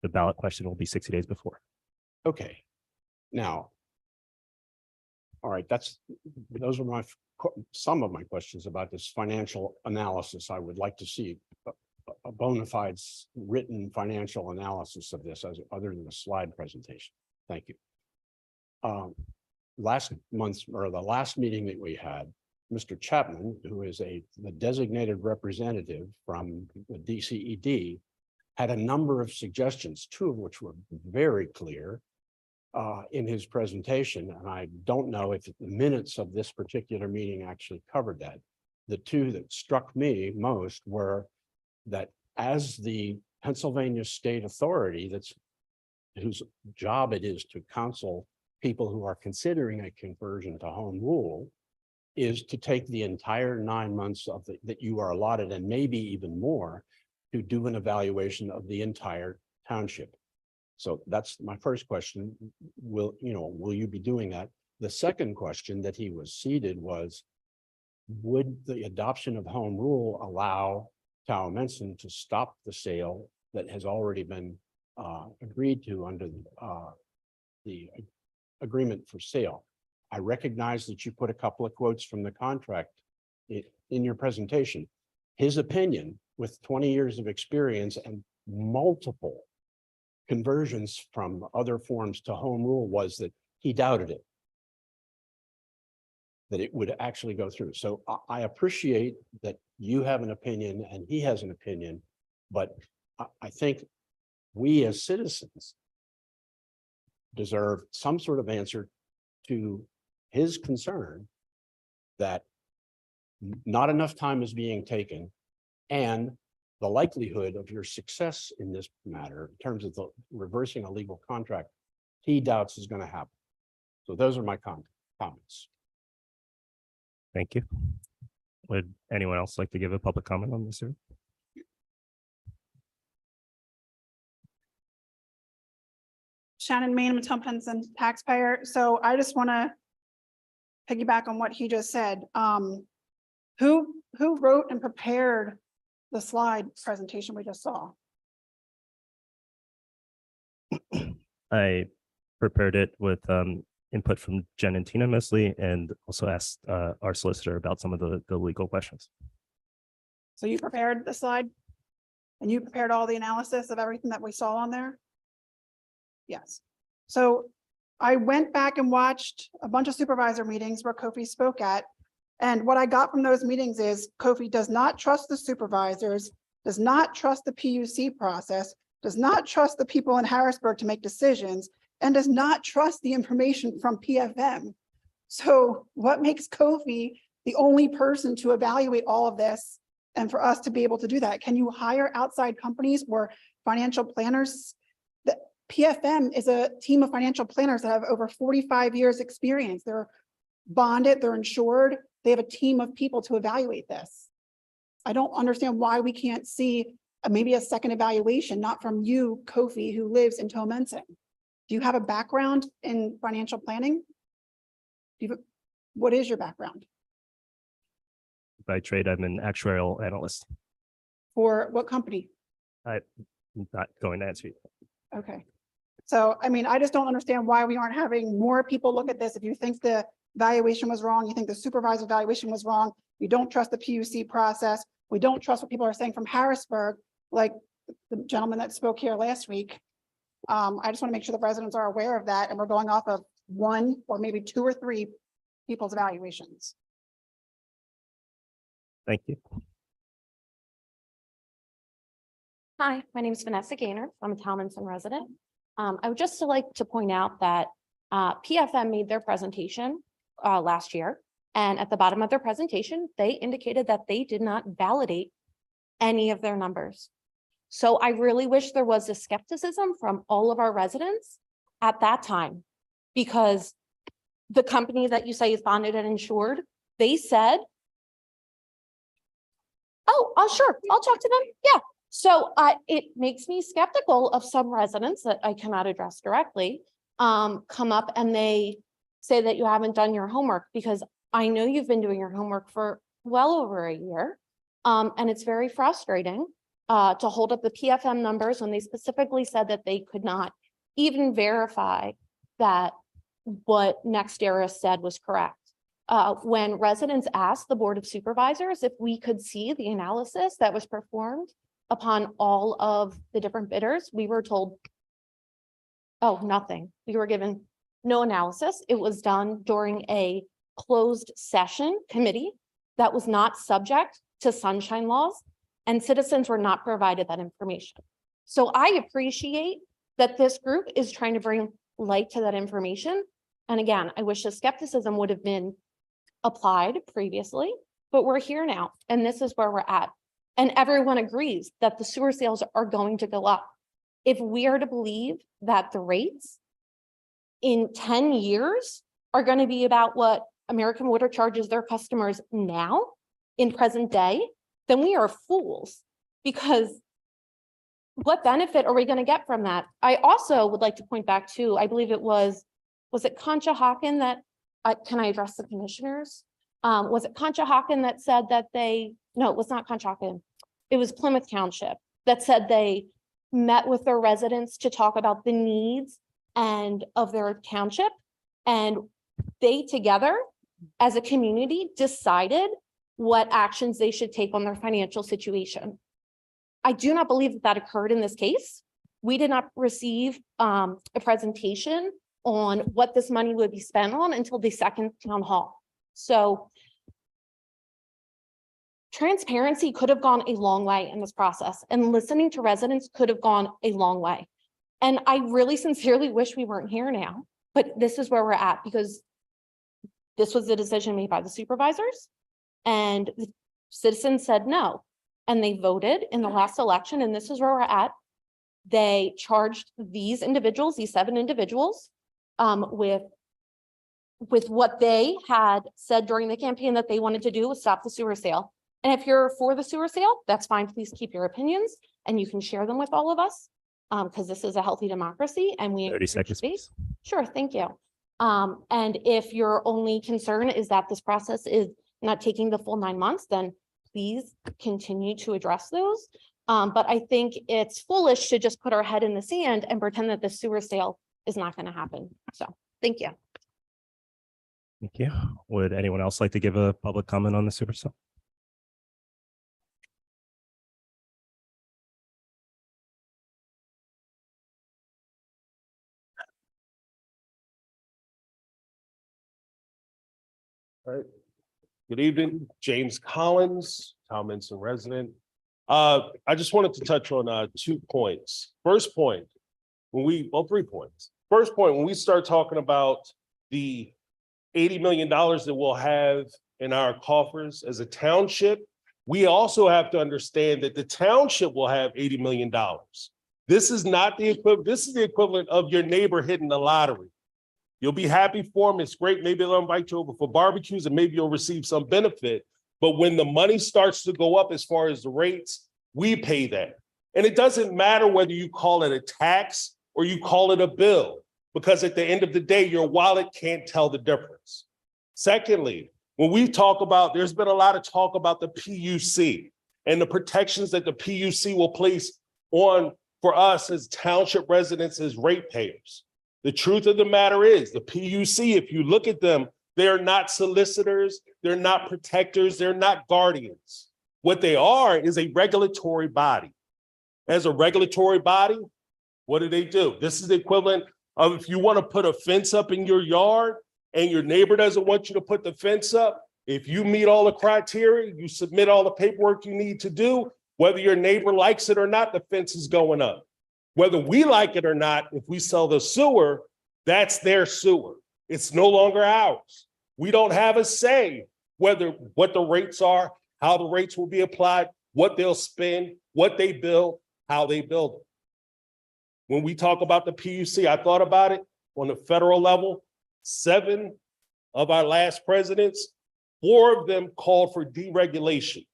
ballot question will be 60 days before. Okay, now. All right, those are some of my questions about this financial analysis. I would like to see a bona fide written financial analysis of this other than the slide presentation. Thank you. Last month, or the last meeting that we had, Mr. Chapman, who is the designated representative from the DCED, had a number of suggestions, two of which were very clear in his presentation. And I don't know if the minutes of this particular meeting actually covered that. The two that struck me most were that as the Pennsylvania state authority whose job it is to counsel people who are considering a conversion to home rule, is to take the entire 9 months that you are allotted, and maybe even more, to do an evaluation of the entire township. So that's my first question. Will you be doing that? The second question that he was seated was, would the adoption of home rule allow Towamencin to stop the sale that has already been agreed to under the agreement for sale? I recognize that you put a couple of quotes from the contract in your presentation. His opinion, with 20 years of experience and multiple conversions from other forms to home rule, was that he doubted it, that it would actually go through. So I appreciate that you have an opinion and he has an opinion, but I think we as citizens deserve some sort of answer to his concern that not enough time is being taken, and the likelihood of your success in this matter, in terms of the reversing a legal contract, he doubts is going to happen. So those are my comments. Thank you. Would anyone else like to give a public comment on this, sir? Shannon Main, I'm a Towamencin taxpayer. So I just want to piggyback on what he just said. Who wrote and prepared the slide presentation we just saw? I prepared it with input from Jen and Tina mostly, and also asked our solicitor about some of the legal questions. So you prepared the slide and you prepared all the analysis of everything that we saw on there? Yes. So I went back and watched a bunch of supervisor meetings where Kofi spoke at. And what I got from those meetings is Kofi does not trust the supervisors, does not trust the PUC process, does not trust the people in Harrisburg to make decisions, and does not trust the information from PFM. So what makes Kofi the only person to evaluate all of this and for us to be able to do that? Can you hire outside companies or financial planners? The PFM is a team of financial planners that have over 45 years experience. They're bonded, they're insured. They have a team of people to evaluate this. I don't understand why we can't see maybe a second evaluation, not from you, Kofi, who lives in Towamencin. Do you have a background in financial planning? What is your background? By trade, I'm an actuarial analyst. For what company? I'm not going to answer you. Okay. So, I mean, I just don't understand why we aren't having more people look at this. If you think the valuation was wrong, you think the supervisor valuation was wrong, you don't trust the PUC process, we don't trust what people are saying from Harrisburg, like the gentleman that spoke here last week. I just want to make sure the residents are aware of that, and we're going off of one or maybe two or three people's evaluations. Thank you. Hi, my name is Vanessa Gaynor. I'm a Towamencin resident. I would just like to point out that PFM made their presentation last year. And at the bottom of their presentation, they indicated that they did not validate any of their numbers. So I really wish there was a skepticism from all of our residents at that time, because the company that you say is bonded and insured, they said, oh, sure, I'll talk to them. Yeah. So it makes me skeptical of some residents that I cannot address directly, come up and they say that you haven't done your homework, because I know you've been doing your homework for well over a year. And it's very frustrating to hold up the PFM numbers when they specifically said that they could not even verify that what NextEra said was correct. When residents asked the Board of Supervisors if we could see the analysis that was performed upon all of the different bidders, we were told, oh, nothing. We were given no analysis. It was done during a closed session committee that was not subject to sunshine laws, and citizens were not provided that information. So I appreciate that this group is trying to bring light to that information. And again, I wish the skepticism would have been applied previously, but we're here now, and this is where we're at. And everyone agrees that the sewer sales are going to go up. If we are to believe that the rates in 10 years are going to be about what American Water charges their customers now in present day, then we are fools, because what benefit are we going to get from that? I also would like to point back to, I believe it was it Concha Hawken that, can I address the commissioners? Was it Concha Hawken that said that no, it was not Concha Hawken. It was Plymouth Township that said they met with their residents to talk about the needs and of their township. And they together as a community decided what actions they should take on their financial situation. I do not believe that that occurred in this case. We did not receive a presentation on what this money would be spent on until the second town hall. So transparency could have gone a long way in this process, and listening to residents could have gone a long way. And I really sincerely wish we weren't here now, but this is where we're at, because this was the decision made by the supervisors, and the citizens said no, and they voted in the last election, and this is where we're at. They charged these individuals, these 7 individuals, with what they had said during the campaign that they wanted to do was stop the sewer sale. And if you're for the sewer sale, that's fine. Please keep your opinions and you can share them with all of us, because this is a healthy democracy and we 30 seconds, please. Sure, thank you. And if your only concern is that this process is not taking the full 9 months, then please continue to address those. But I think it's foolish to just put our head in the sand and pretend that the sewer sale is not going to happen. So thank you. Thank you. Would anyone else like to give a public comment on the super cell? All right. Good evening, James Collins, Towamencin resident. I just wanted to touch on 2 points. First point, 3 points. First point, when we start talking about the $80 million that we'll have in our coffers as a township, we also have to understand that the township will have $80 million. This is not the equivalent, this is the equivalent of your neighbor hitting the lottery. You'll be happy for them, it's great, maybe they'll invite you over for barbecues and maybe you'll receive some benefit. But when the money starts to go up as far as the rates, we pay that. And it doesn't matter whether you call it a tax or you call it a bill, because at the end of the day, your wallet can't tell the difference. Secondly, when we talk about, there's been a lot of talk about the PUC and the protections that the PUC will place on for us as township residents, as ratepayers. The truth of the matter is the PUC, if you look at them, they are not solicitors, they're not protectors, they're not guardians. What they are is a regulatory body. As a regulatory body, what do? This is the equivalent of if you want to put a fence up in your yard and your neighbor doesn't want you to put the fence up. If you meet all the criteria, you submit all the paperwork you need to do, whether your neighbor likes it or not, the fence is going up. Whether we like it or not, if we sell the sewer, that's their sewer. It's no longer ours. We don't have a say what the rates are, how the rates will be applied, what they'll spend, what they build, how they build it. When we talk about the PUC, I thought about it on the federal level. 7 of our last presidents, 4 of them called for deregulation.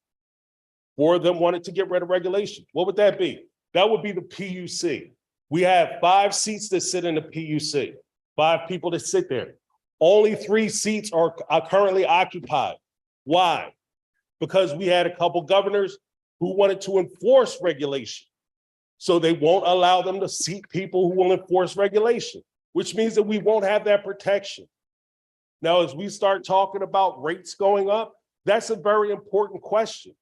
4 of them wanted to get rid of regulation. What would that be? That would be the PUC. We have 5 seats that sit in the PUC, 5 people that sit there. Only 3 seats are currently occupied. Why? Because we had a couple governors who wanted to enforce regulation. So they won't allow them to seat people who will enforce regulation, which means that we won't have that protection. Now, as we start talking about rates going up, that's a very important question,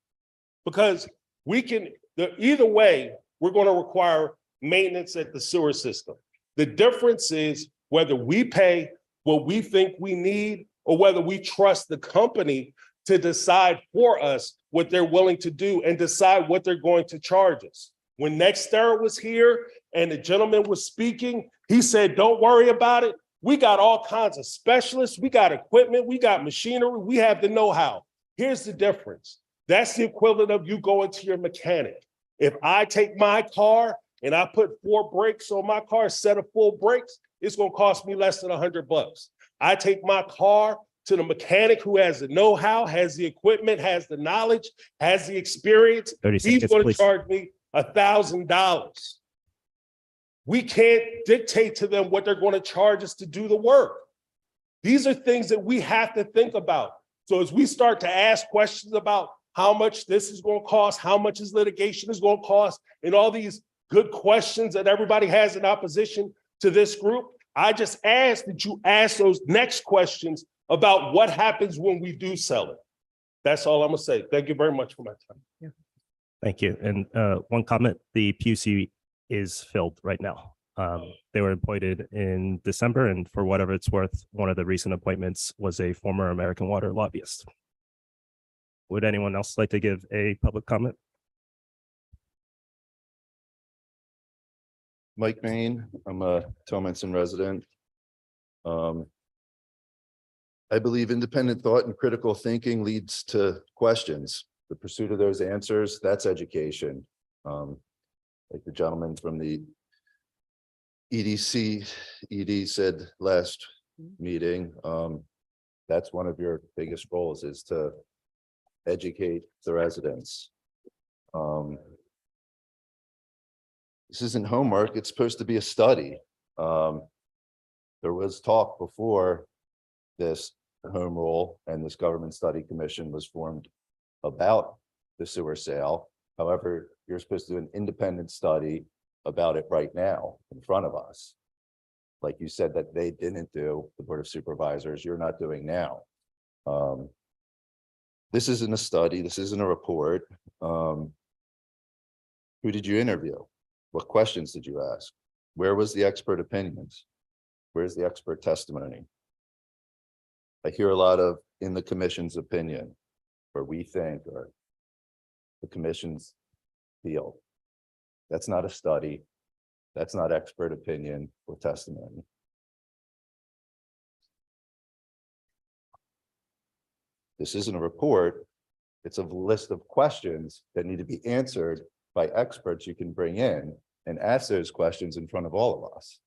because either way, we're going to require maintenance at the sewer system. The difference is whether we pay what we think we need or whether we trust the company to decide for us what they're willing to do and decide what they're going to charge us. When NextEra was here and the gentleman was speaking, he said, don't worry about it. We got all kinds of specialists. We got equipment. We got machinery. We have the know-how. Here's the difference. That's the equivalent of you going to your mechanic. If I take my car and I put 4 brakes on my car, a set of full brakes, it's going to cost me less than $100. I take my car to the mechanic who has the know-how, has the equipment, has the knowledge, has the experience. 30 He's seconds, going to please. charge me $1,000. We can't dictate to them what they're going to charge us to do the work. These are things that we have to think about. So as we start to ask questions about how much this is going to cost, how much is litigation is going to cost, and all these good questions that everybody has in opposition to this group, I just ask that you ask those next questions about what happens when we do sell it. That's all I'm going to say. Thank you very much for my time. Yeah. Thank you. And one comment, the PUC is filled right now. They were appointed in December, and for whatever it's worth, one of the recent appointments was a former American Water lobbyist. Would anyone else like to give a public comment? Mike Main, I'm a Towamencin resident. I believe independent thought and critical thinking leads to questions. The pursuit of those answers, that's education. Like the gentleman from the ED said last meeting, that's one of your biggest goals, is to educate the residents. This isn't homework, it's supposed to be a study. There was talk before this home rule and this government study commission was formed about the sewer sale. However, you're supposed to do an independent study about it right now in front of us. Like you said that they didn't do, the Board of Supervisors, you're not doing now. This isn't a study, this isn't a report. Who did you interview? What questions did you ask? Where was the expert opinions? Where's the expert testimony? I hear a lot of in the commission's opinion, or we think, or the commission's feel. That's not a study. That's not expert opinion or testimony. This isn't a report. It's a list of questions that need to be answered by experts you can bring in and ask those questions in front of all of us.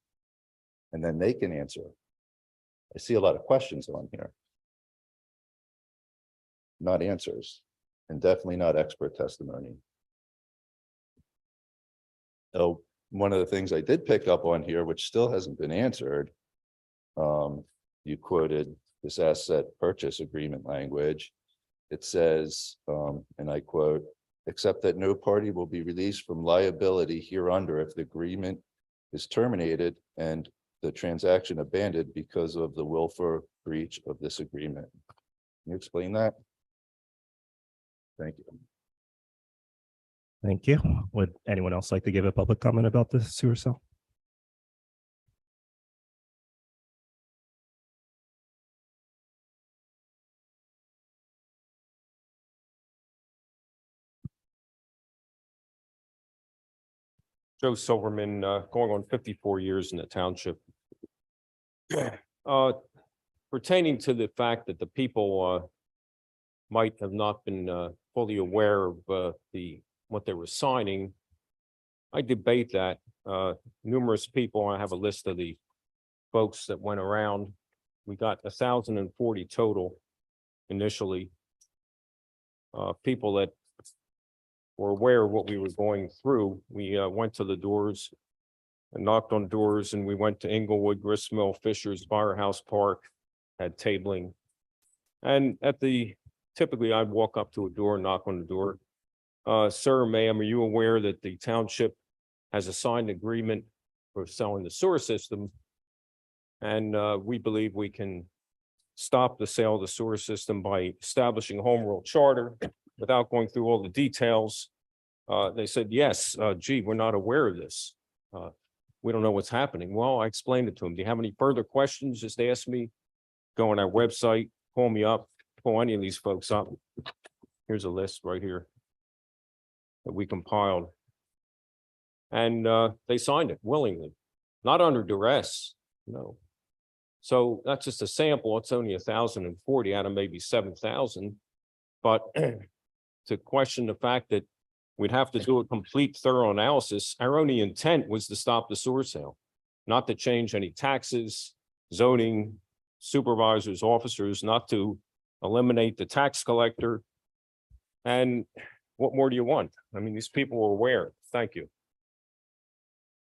And then they can answer. I see a lot of questions on here. Not answers, and definitely not expert testimony. Oh, one of the things I did pick up on here, which still hasn't been answered. You quoted this asset purchase agreement language. It says, and I quote, except that no party will be released from liability hereunder if the agreement is terminated and the transaction abandoned because of the willful breach of this agreement. Can you explain that? Thank you. Thank you. Would anyone else like to give a public comment about the sewer cell? Joe Silverman, going on 54 years in the township. Pertaining to the fact that the people might have not been fully aware of what they were signing, I debate that. Numerous people, I have a list of the folks that went around. We got 1,040 total initially. People that were aware of what we were going through. We went to the doors and knocked on doors, and we went to Inglewood, Gristmill, Fishers, Firehouse Park, had tabling. And typically I'd walk up to a door, knock on the door. Sir, ma'am, are you aware that the township has a signed agreement for selling the sewer system? And we believe we can stop the sale of the sewer system by establishing a home rule charter without going through all the details. They said, yes, gee, we're not aware of this. We don't know what's happening. Well, I explained it to them. Do you have any further questions? Just ask me. Go on our website, call me up, pull any of these folks up. Here's a list right here that we compiled. And they signed it willingly, not under duress, no. So that's just a sample. It's only 1,040 out of maybe 7,000. But to question the fact that we'd have to do a complete thorough analysis, our only intent was to stop the sewer sale, not to change any taxes, zoning, supervisors, officers, not to eliminate the tax collector. And what more do you want? I mean, these people were aware. Thank you.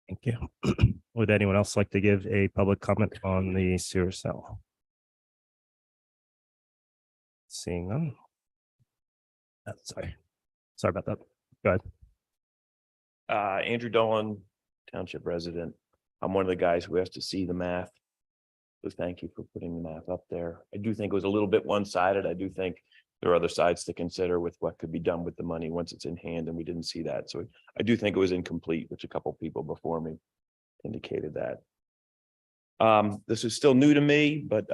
Thank you. Would anyone else like to give a public comment on the sewer cell? Seeing none. Sorry about that. Go ahead. Andrew Dolan, township resident. I'm one of the guys who has to see the math. So thank you for putting the math up there. I do think it was a little bit one-sided. I do think there are other sides to consider with what could be done with the money once it's in hand, and we didn't see that. So I do think it was incomplete, which a couple of people before me indicated that. This is still new to me, but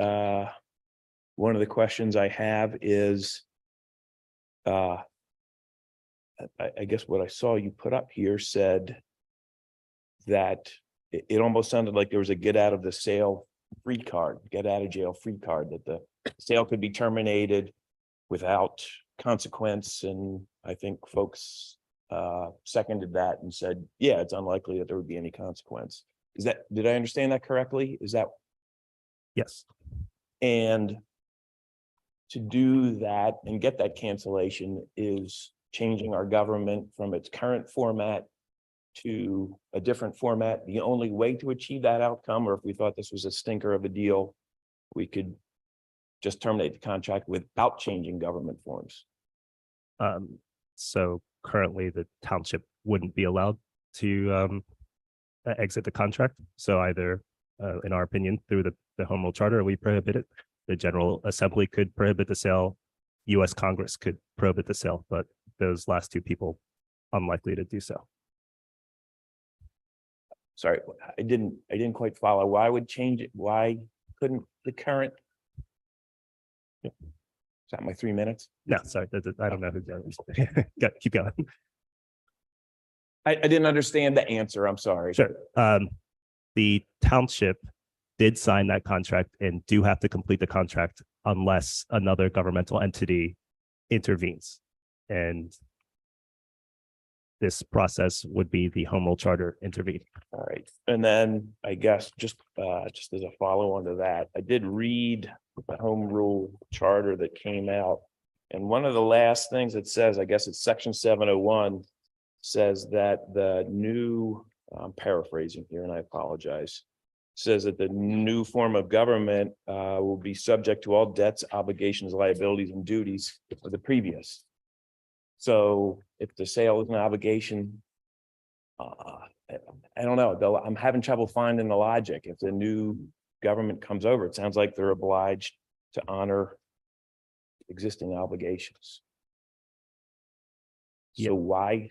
one of the questions I have is, I guess what I saw you put up here said that it almost sounded like there was a get out of the sale free card, get out of jail free card, that the sale could be terminated without consequence. And I think folks seconded that and said, yeah, it's unlikely that there would be any consequence. Did I understand that correctly? Is that? Yes. And to do that and get that cancellation is changing our government from its current format to a different format. The only way to achieve that outcome, or if we thought this was a stinker of a deal, we could just terminate the contract without changing government forms. So currently the township wouldn't be allowed to exit the contract. So either, in our opinion, through the home rule charter, we prohibit it. The General Assembly could prohibit the sale. U.S. Congress could prohibit the sale, but those last two people unlikely to do so. Sorry, I didn't quite follow. Why would change it? Why couldn't the current? Is that my 3 minutes? No, sorry, I don't know who keep going. I didn't understand the answer. I'm sorry. Sure. The township did sign that contract and do have to complete the contract unless another governmental entity intervenes. And this process would be the home rule charter intervene. All right, and then I guess just as a follow-on to that, I did read the home rule charter that came out. And one of the last things it says, I guess it's section 701, says that the new, I'm paraphrasing here and I apologize, says that the new form of government will be subject to all debts, obligations, liabilities, and duties of the previous. So if the sale is an obligation, I don't know, though, I'm having trouble finding the logic. If the new government comes over, it sounds like they're obliged to honor existing obligations. So why?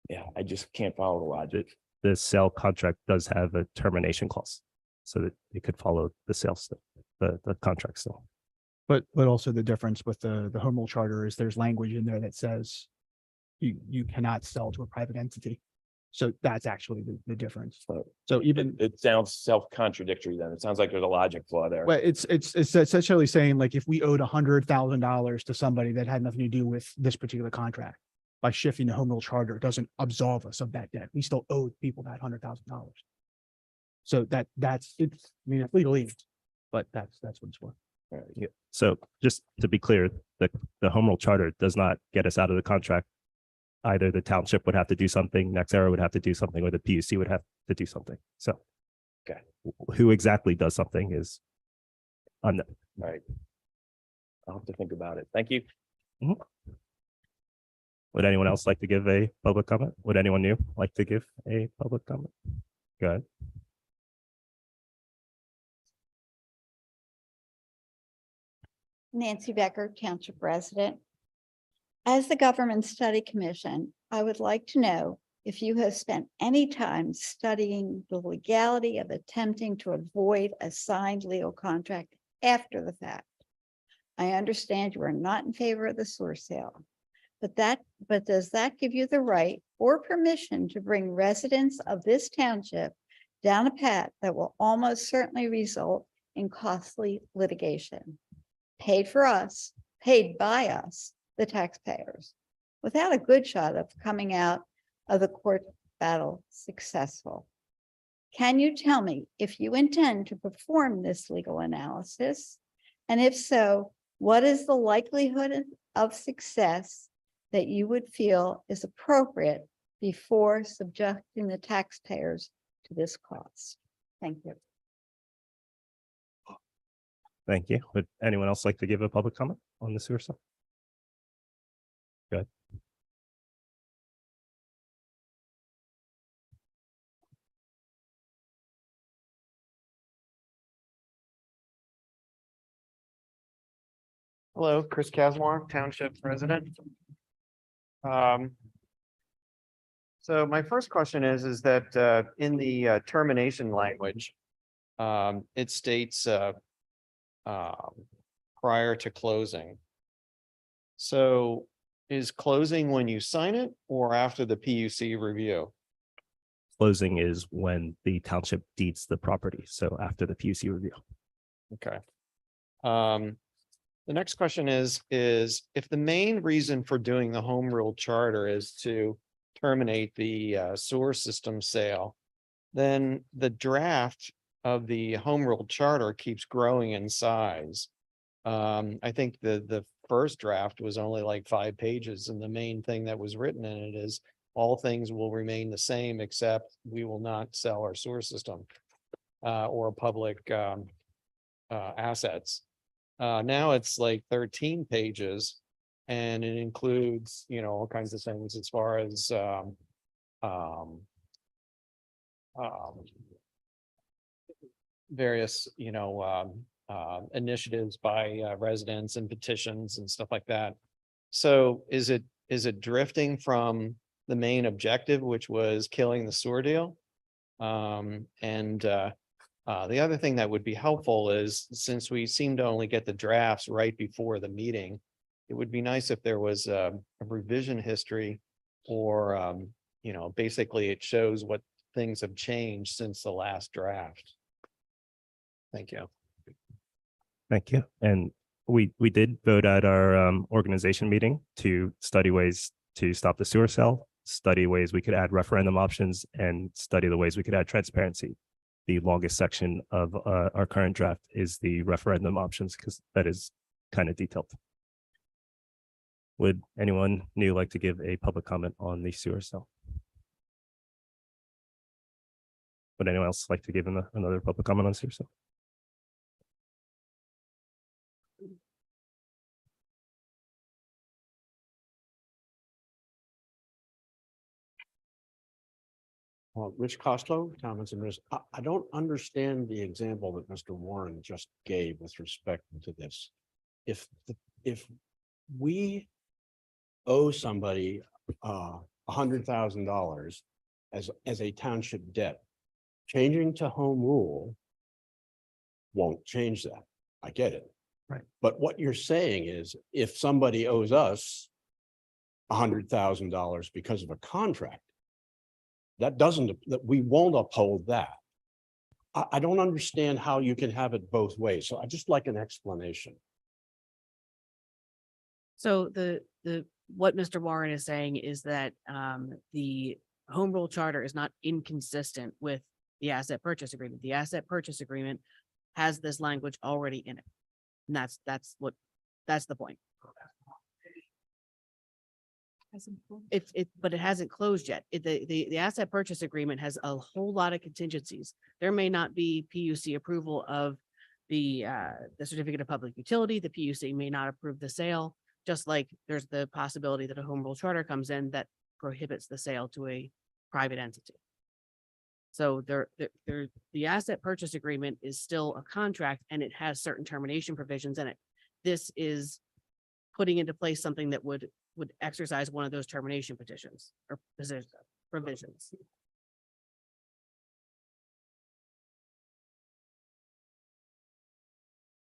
Yeah, I just can't follow the logic. The sale contract does have a termination clause so that it could follow the sales, the contract still. But also the difference with the home rule charter is there's language in there that says you cannot sell to a private entity. So that's actually the difference. So even It sounds self-contradictory then. It sounds like there's a logic flaw there. well, it's essentially saying like if we owed $100,000 to somebody that had nothing to do with this particular contract, by shifting the home rule charter, it doesn't absolve us of that debt. We still owe people that $100,000. So that's it's, I mean, it's legally, but that's what it's for. Yeah. So just to be clear, the home rule charter does not get us out of the contract. Either the township would have to do something, Nexera would have to do something, or the PUC would have to do something. So Okay. Who exactly does something is unknown. All right. I'll have to think about it. Thank you. Would anyone else like to give a public comment? Would anyone new like to give a public comment? Go ahead. Nancy Becker, Township resident. As the Government Study Commission, I would like to know if you have spent any time studying the legality of attempting to avoid a signed legal contract after the fact. I understand you are not in favor of the sewer sale, but does that give you the right or permission to bring residents of this township down a path that will almost certainly result in costly litigation? Paid by us, the taxpayers, without a good shot of coming out of the court battle successful. Can you tell me if you intend to perform this legal analysis? And if so, what is the likelihood of success that you would feel is appropriate before subjecting the taxpayers to this cost? Thank you. Thank you. Would anyone else like to give a public comment on the sewer stuff? Go ahead. Hello, Chris Casmore, Township resident. So my first question is that in the termination language, it states prior to closing. So is closing when you sign it or after the PUC review? Closing is when the township deeds the property. So after the PUC review. Okay. The next question is if the main reason for doing the home rule charter is to terminate the sewer system sale, then the draft of the home rule charter keeps growing in size. I think the first draft was only like 5 pages, and the main thing that was written in it is all things will remain the same, except we will not sell our sewer system or public assets. Now it's like 13 pages, and it includes, all kinds of things as far as various, initiatives by residents and petitions and stuff like that. So is it drifting from the main objective, which was killing the sewer deal? The other thing that would be helpful is, since we seem to only get the drafts right before the meeting, it would be nice if there was a revision history, or basically it shows what things have changed since the last draft. Thank you. Thank you. And we did vote at our organization meeting to study ways to stop the sewer cell, study ways we could add referendum options, and study the ways we could add transparency. The longest section of our current draft is the referendum options because that is kind of detailed. Would anyone new like to give a public comment on the sewer cell? Would anyone else like to give another public comment on sewer cell? Rich Costello, Towamencin Risk. I don't understand the example that Mr. Warren just gave with respect to this. If we owe somebody $100,000 as a township debt, changing to home rule won't change that. I get it. Right. But what you're saying is if somebody owes us $100,000 because of a contract, that we won't uphold that. I don't understand how you can have it both ways. So I just like an explanation. So what Mr. Warren is saying is that the home rule charter is not inconsistent with the asset purchase agreement. The asset purchase agreement has this language already in it. And that's the point. But it hasn't closed yet. The asset purchase agreement has a whole lot of contingencies. There may not be PUC approval of the certificate of public utility. The PUC may not approve the sale, just like there's the possibility that a home rule charter comes in that prohibits the sale to a private entity. So the asset purchase agreement is still a contract and it has certain termination provisions in it. This is putting into place something that would exercise one of those termination petitions or provisions.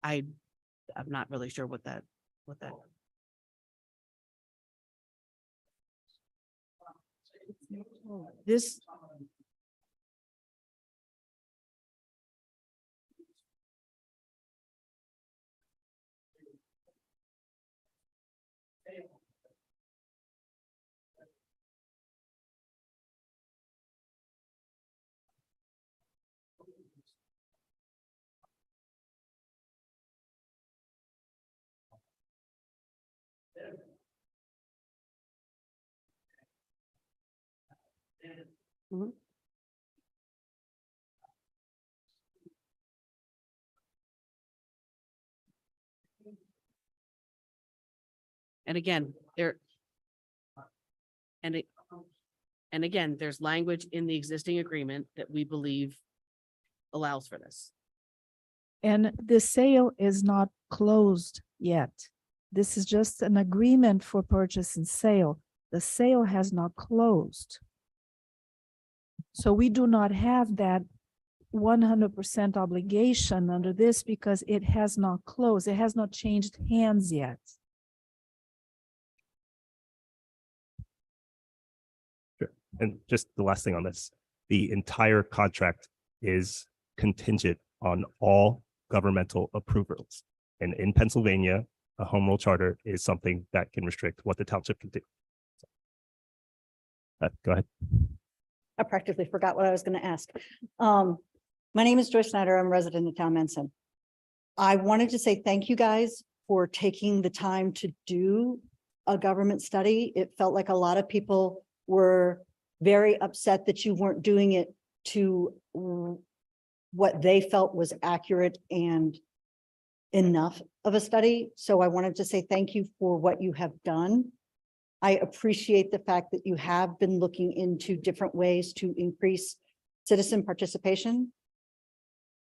I'm not really sure what that. This. Mhm. And again, there's language in the existing agreement that we believe allows for this. And the sale is not closed yet. This is just an agreement for purchase and sale. The sale has not closed. So we do not have that 100% obligation under this because it has not closed. It has not changed hands yet. Sure. And just the last thing on this, the entire contract is contingent on all governmental approvals. And in Pennsylvania, a home rule charter is something that can restrict what the township can do. Go ahead. I practically forgot what I was going to ask. My name is Joyce Snyder. I'm a resident of Towamencin. I wanted to say thank you guys for taking the time to do a government study. It felt like a lot of people were very upset that you weren't doing it to what they felt was accurate and enough of a study. So I wanted to say thank you for what you have done. I appreciate the fact that you have been looking into different ways to increase citizen participation.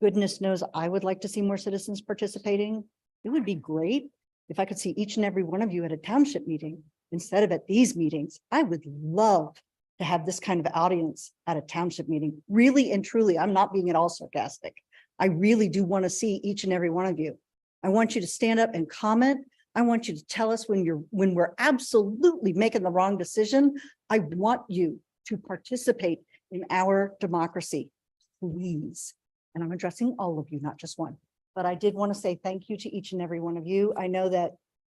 Goodness knows I would like to see more citizens participating. It would be great if I could see each and every one of you at a township meeting instead of at these meetings. I would love to have this kind of audience at a township meeting. Really and truly, I'm not being at all sarcastic. I really do want to see each and every one of you. I want you to stand up and comment. I want you to tell us when we're absolutely making the wrong decision. I want you to participate in our democracy, please. and I'm addressing all of you, not just one. But I did want to say thank you to each and every one of you. I know that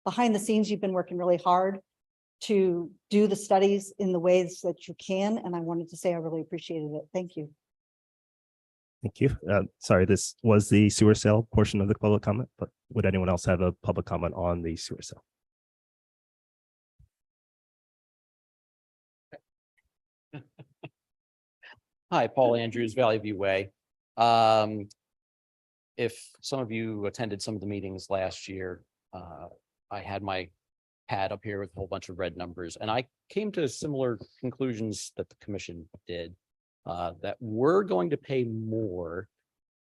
behind the scenes, you've been working really hard to do the studies in the ways that you can, and I wanted to say I really appreciated it. Thank you. Thank you. Sorry, this was the sewer sale portion of the public comment, but would anyone else have a public comment on the sewer sale? Hi, Paul Andrews, Valley View Way. If some of you attended some of the meetings last year, I had my pad up here with a whole bunch of red numbers, and I came to similar conclusions that the commission did. That we're going to pay more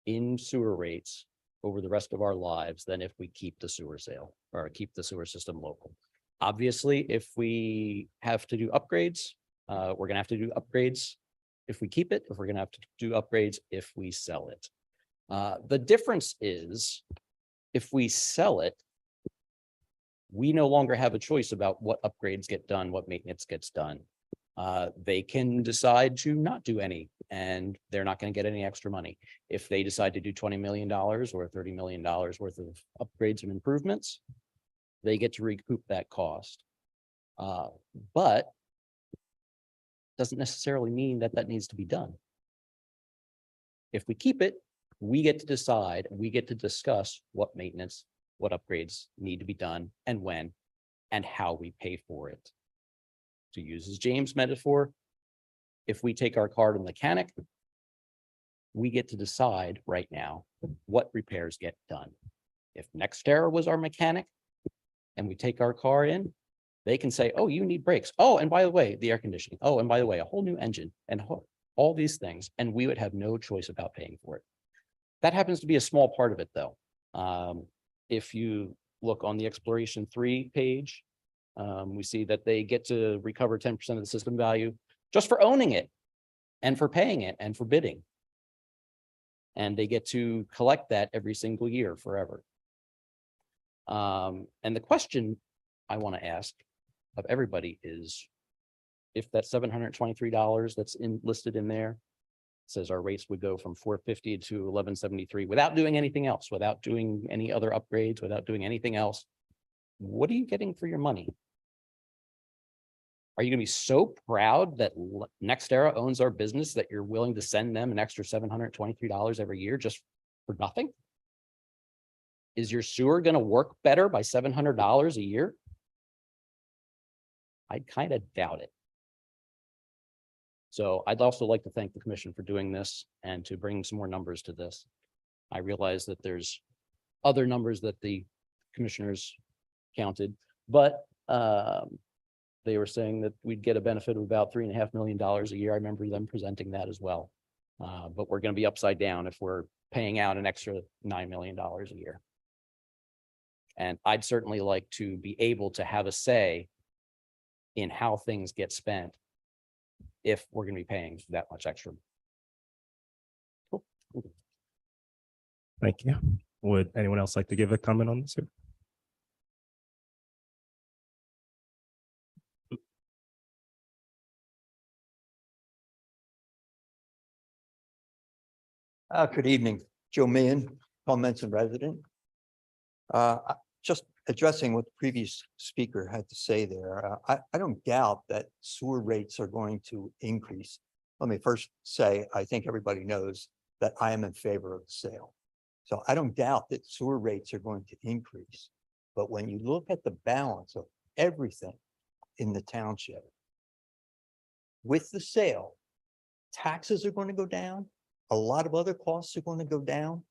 in sewer rates over the rest of our lives than if we keep the sewer sale or keep the sewer system local. Obviously, if we have to do upgrades, we're gonna have to do upgrades if we keep it, if we're gonna have to do upgrades if we sell it. The difference is if we sell it, we no longer have a choice about what upgrades get done, what maintenance gets done. They can decide to not do any, and they're not going to get any extra money. If they decide to do $20 million or $30 million worth of upgrades and improvements, they get to recoup that cost. But doesn't necessarily mean that that needs to be done. If we keep it, we get to decide, and we get to discuss what maintenance, what upgrades need to be done and when, and how we pay for it. To use James' metaphor, if we take our car to the mechanic, we get to decide right now what repairs get done. If NextEra was our mechanic and we take our car in, they can say, oh, you need brakes. Oh, and by the way, the air conditioning. Oh, and by the way, a whole new engine and all these things. And we would have no choice about paying for it. That happens to be a small part of it, though. If you look on the Exploration 3 page, we see that they get to recover 10% of the system value just for owning it and for paying it and for bidding. And they get to collect that every single year forever. And the question I want to ask of everybody is, if that $723 that's listed in there says our rates would go from $450 to $1173 without doing anything else, without doing any other upgrades, without doing anything else, what are you getting for your money? Are you going to be so proud that NextEra owns our business that you're willing to send them an extra $723 every year just for nothing? Is your sewer going to work better by $700 a year? I kind of doubt it. So I'd also like to thank the commission for doing this and to bring some more numbers to this. I realize that there's other numbers that the commissioners counted, but they were saying that we'd get a benefit of about $3.5 million a year. I remember them presenting that as well. But we're going to be upside down if we're paying out an extra $9 million a year. And I'd certainly like to be able to have a say in how things get spent if we're going to be paying that much extra. Cool. Thank you. Would anyone else like to give a comment on this? Good evening, Joe Meehan, Towamencin resident. Just addressing what the previous speaker had to say there. I don't doubt that sewer rates are going to increase. Let me first say, I think everybody knows that I am in favor of the sale. So I don't doubt that sewer rates are going to increase. But when you look at the balance of everything in the township, with the sale, taxes are going to go down. A lot of other costs are going to go down.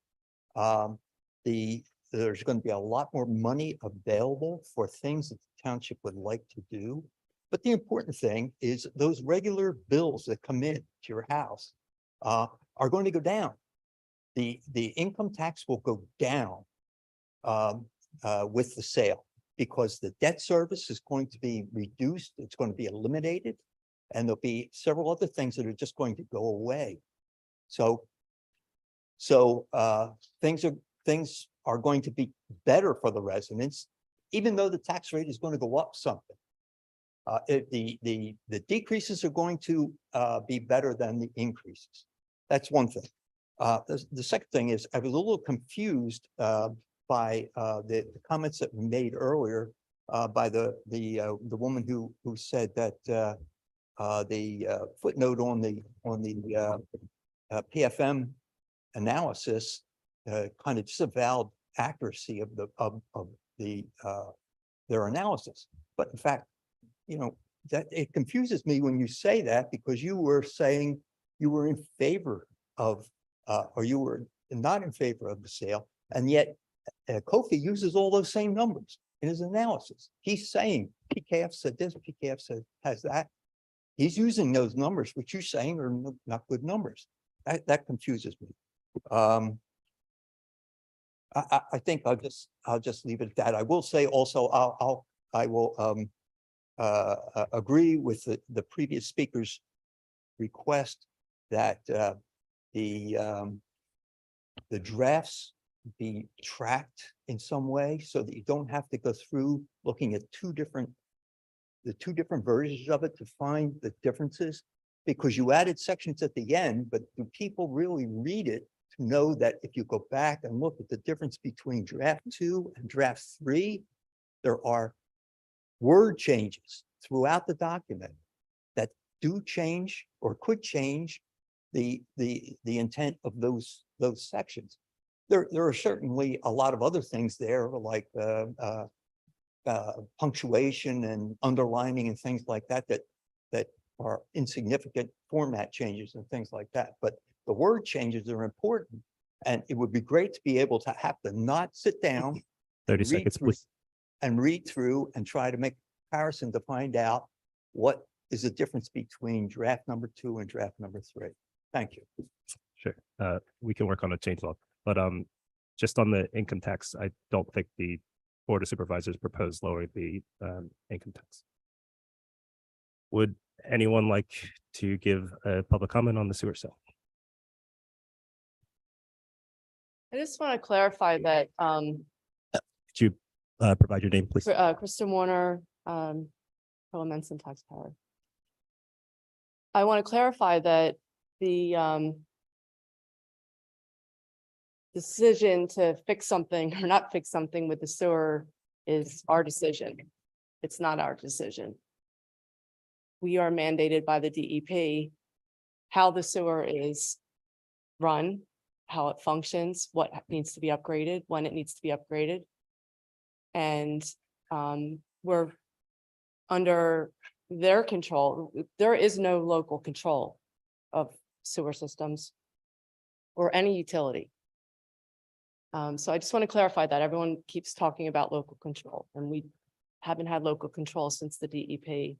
There's going to be a lot more money available for things that the township would like to do. But the important thing is those regular bills that come in to your house are going to go down. The income tax will go down with the sale because the debt service is going to be reduced. It's going to be eliminated. And there'll be several other things that are just going to go away. So things are going to be better for the residents, even though the tax rate is going to go up something. The decreases are going to be better than the increases. That's one thing. The second thing is, I was a little confused by the comments that were made earlier by the woman who said that the footnote on the PFM analysis kind of disavowed accuracy of their analysis. But in fact, you know, that it confuses me when you say that, because you were saying you were in favor of or you were not in favor of the sale, and yet Kofi uses all those same numbers in his analysis. He's saying PKF said this, PKF said has that. He's using those numbers, which you're saying are not good numbers. That confuses me. I think I'll just leave it at that. I will say also, I will agree with the previous speaker's request that the drafts be tracked in some way so that you don't have to go through looking at the two different versions of it to find the differences, because you added sections at the end, but do people really read it to know that if you go back and look at the difference between draft 2 and draft 3, there are word changes throughout the document that do change or could change the intent of those sections. There are certainly a lot of other things there, like punctuation and underlining and things like that that are insignificant format changes and things like that. But the word changes are important, and it would be great to be able to have to not sit down 30 seconds, please. and read through and try to make a comparison to find out what is the difference between draft number 2 and draft number 3. Thank you. Sure. We can work on a change log, but just on the income tax, I don't think the Board of Supervisors proposed lowering the income tax. Would anyone like to give a public comment on the sewer sale? I just want to clarify that Could you provide your name, please? Kristen Warner, Towamencin taxpayer. I want to clarify that the decision to fix something or not fix something with the sewer is our decision. It's not our decision. We are mandated by the DEP how the sewer is run, how it functions, what needs to be upgraded, when it needs to be upgraded. And we're under their control. There is no local control of sewer systems or any utility. So I just want to clarify that everyone keeps talking about local control, and we haven't had local control since the DEP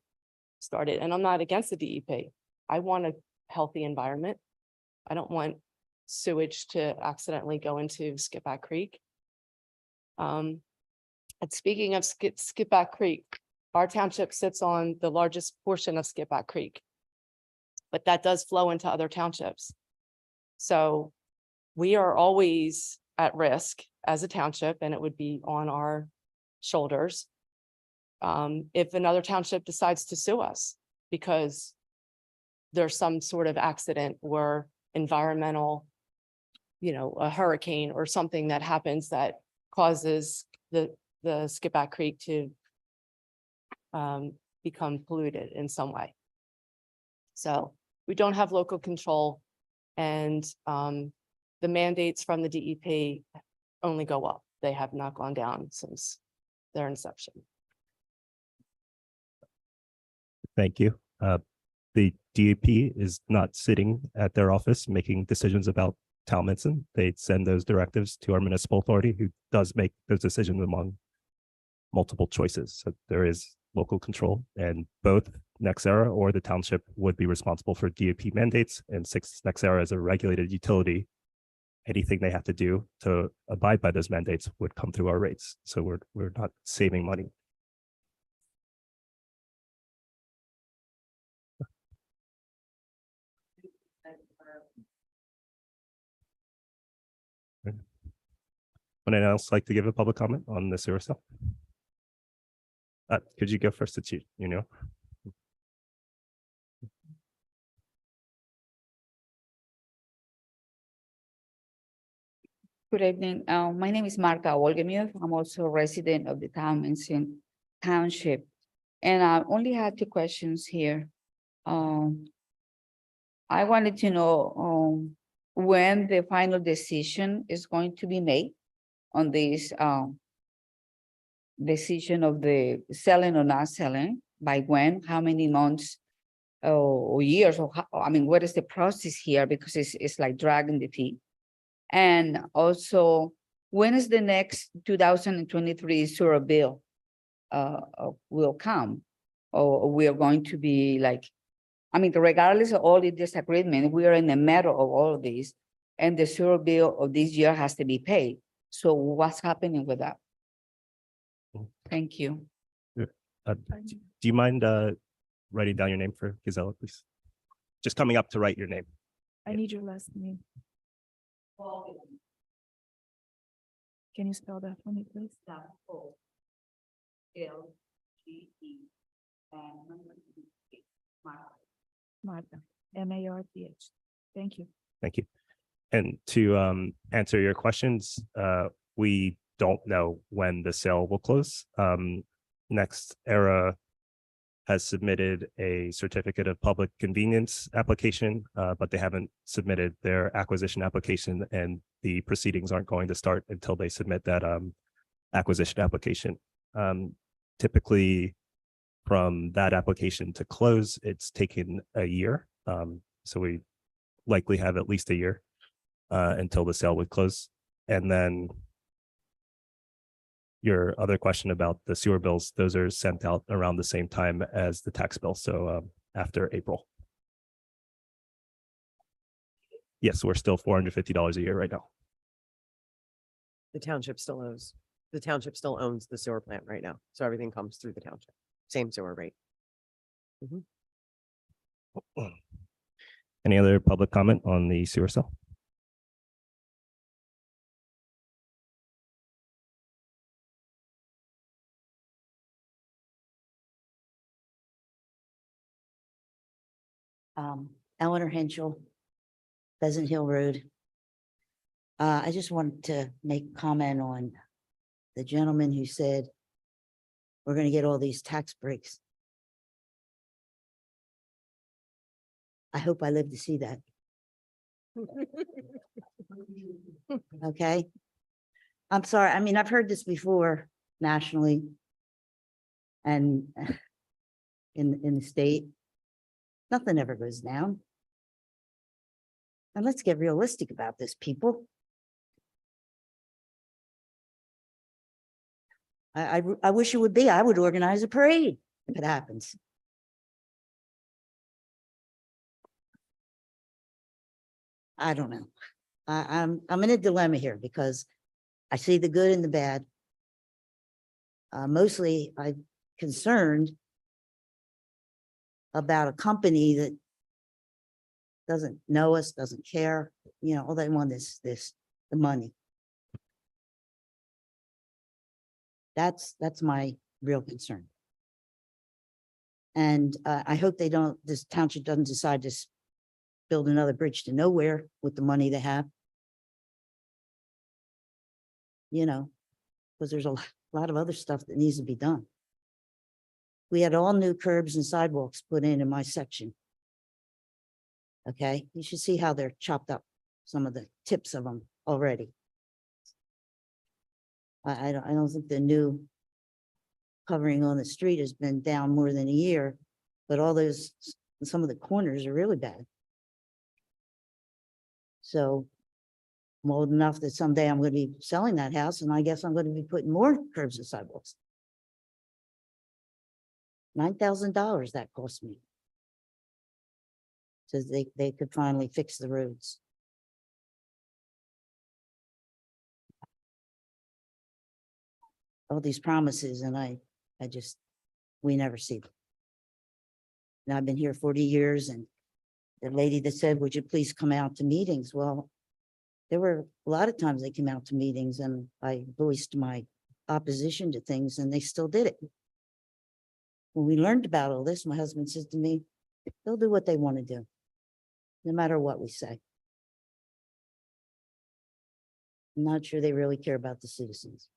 started. And I'm not against the DEP. I want a healthy environment. I don't want sewage to accidentally go into Skipback Creek. And speaking of Skipback Creek, our township sits on the largest portion of Skipback Creek, but that does flow into other townships. So we are always at risk as a township, and it would be on our shoulders if another township decides to sue us because there's some sort of accident or environmental, a hurricane or something that happens that causes the Skipback Creek to become polluted in some way. So we don't have local control, and the mandates from the DEP only go up. They have not gone down since their inception. Thank you. The DEP is not sitting at their office making decisions about Towamencin. They send those directives to our municipal authority, who does make those decisions among multiple choices. So there is local control, and both Nexera or the township would be responsible for DEP mandates, and since Nexera is a regulated utility, anything they have to do to abide by those mandates would come through our rates. So we're not saving money. Would anyone else like to give a public comment on the sewer sale? Could you go first, you Good evening. My name is Marta Olgemiuk. I'm also a resident of the Towamencin Township. And I only had two questions here. I wanted to know, when the final decision is going to be made on this, decision of the selling or not selling, by when, how many months or years, or how, I mean, what is the process here? Because it's like dragging the feet. And also, when is the next 2023 sewer bill will come? Or we are going to be like, I mean, regardless of all the disagreement, we are in the middle of all of these, and the sewer bill of this year has to be paid. So what's happening with that? Thank you. Do you mind writing down your name for Gisela, please? Just coming up to write your name. I need your last name. Can you spell that for me, please? Martha, Marth. Thank you. Thank you. And to answer your questions, we don't know when the sale will close. Next Era has submitted a certificate of public convenience application, but they haven't submitted their acquisition application, and the proceedings aren't going to start until they submit that acquisition application. Typically, from that application to close, it's taken a year. So we likely have at least a year until the sale would close. And then your other question about the sewer bills, those are sent out around the same time as the tax bill. So after April. Yes, we're still $450 a year right now. The township still owns the sewer plant right now. So everything comes through the township. Same sewer rate. Any other public comment on the sewer sale? Eleanor Henschel, Pheasant Hill Road. I just wanted to make a comment on the gentleman who said we're gonna get all these tax breaks. I hope I live to see that. Okay? I'm sorry. I mean, I've heard this before nationally and in the state. Nothing ever goes down. And let's get realistic about this, people. I wish it would be. I would organize a parade if it happens. I don't know. I'm in a dilemma here because I see the good and the bad. Mostly I'm concerned about a company that doesn't know us, doesn't care, you know, all they want is the money. That's my real concern. And I hope this township doesn't decide to build another bridge to nowhere with the money they have. You know, because there's a lot of other stuff that needs to be done. We had all new curbs and sidewalks put in my section. Okay, you should see how they're chopped up, some of the tips of them already. I don't think the new covering on the street has been down more than a year, but some of the corners are really bad. So I'm old enough that someday I'm going to be selling that house, and I guess I'm going to be putting more curbs and sidewalks. $9,000 that cost me. So they could finally fix the roads. All these promises, and we never see them. And I've been here 40 years, and the lady that said, would you please come out to meetings? Well, there were a lot of times they came out to meetings and I voiced my opposition to things and they still did it. When we learned about all this, my husband says to me, they'll do what they want to do, no matter what we say. I'm not sure they really care about the citizens.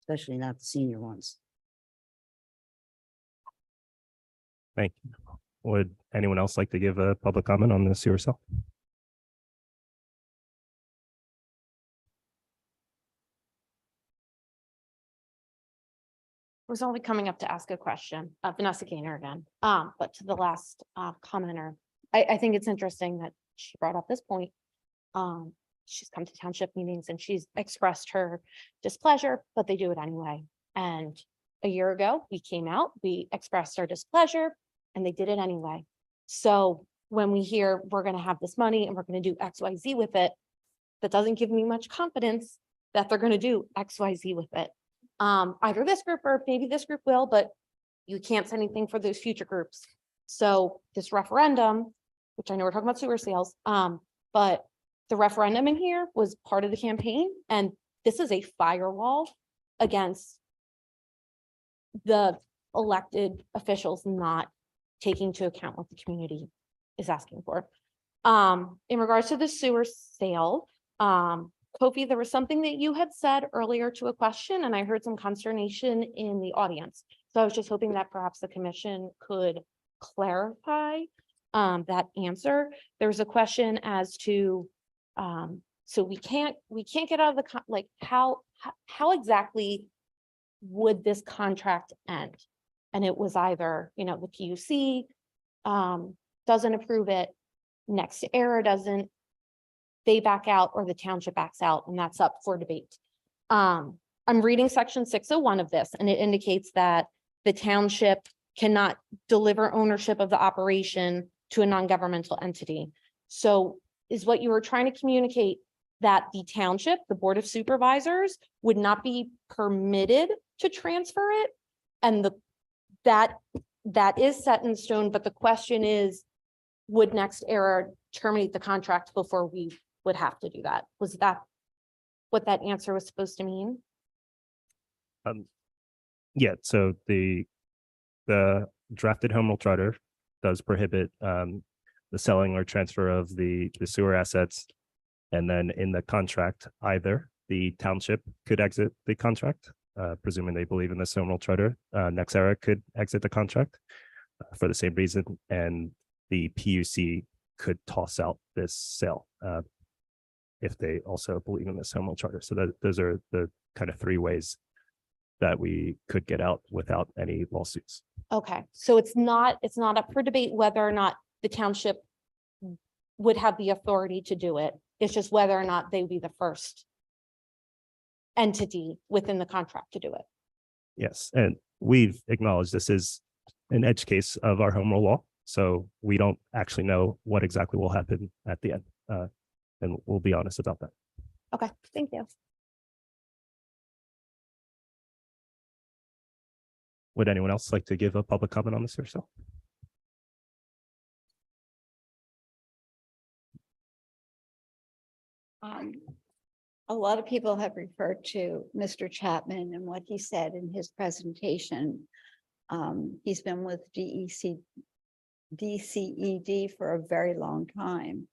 Especially not the senior ones. Thank you. Would anyone else like to give a public comment on the sewer cell? Was only coming up to ask a question, Vanessa Gaynor again. But to the last commenter, I think it's interesting that she brought up this point. She's come to township meetings and she's expressed her displeasure, but they do it anyway. And a year ago, we came out, we expressed our displeasure, and they did it anyway. So when we hear we're gonna have this money and we're gonna do X, Y, Z with it, that doesn't give me much confidence that they're gonna do X, Y, Z with it. Either this group or maybe this group will, but you can't say anything for those future groups. So this referendum, which I know we're talking about sewer sales, but the referendum in here was part of the campaign, and this is a firewall against the elected officials not taking into account what the community is asking for. In regards to the sewer sale, Kofi, there was something that you had said earlier to a question, and I heard some consternation in the audience. So I was just hoping that perhaps the commission could clarify that answer. There was a question as to, so we can't get out of the, like, how exactly would this contract end? And it was either, you know, the PUC doesn't approve it, next era doesn't, they back out, or the township backs out, and that's up for debate. I'm reading section 601 of this, and it indicates that the township cannot deliver ownership of the operation to a non-governmental entity. So is what you were trying to communicate that the township, the Board of Supervisors, would not be permitted to transfer it? And that is set in stone, but the question is, would next era terminate the contract before we would have to do that? Was that what that answer was supposed to mean? Yeah, so the drafted home rule charter does prohibit the selling or transfer of the sewer assets. And then in the contract, either the township could exit the contract, presuming they believe in this home rule charter. Nexera could exit the contract for the same reason, and the PUC could toss out this sale if they also believe in this home rule charter. So those are the kind of three ways that we could get out without any lawsuits. Okay, so it's not up for debate whether or not the township would have the authority to do it. It's just whether or not they would be the first entity within the contract to do it. Yes, and we've acknowledged this is an edge case of our home rule law, so we don't actually know what exactly will happen at the end, and we'll be honest about that. Okay, thank you. Would anyone else like to give a public comment on this or so? A lot of people have referred to Mr. Chapman and what he said in his presentation. He's been with DCED for a very long time.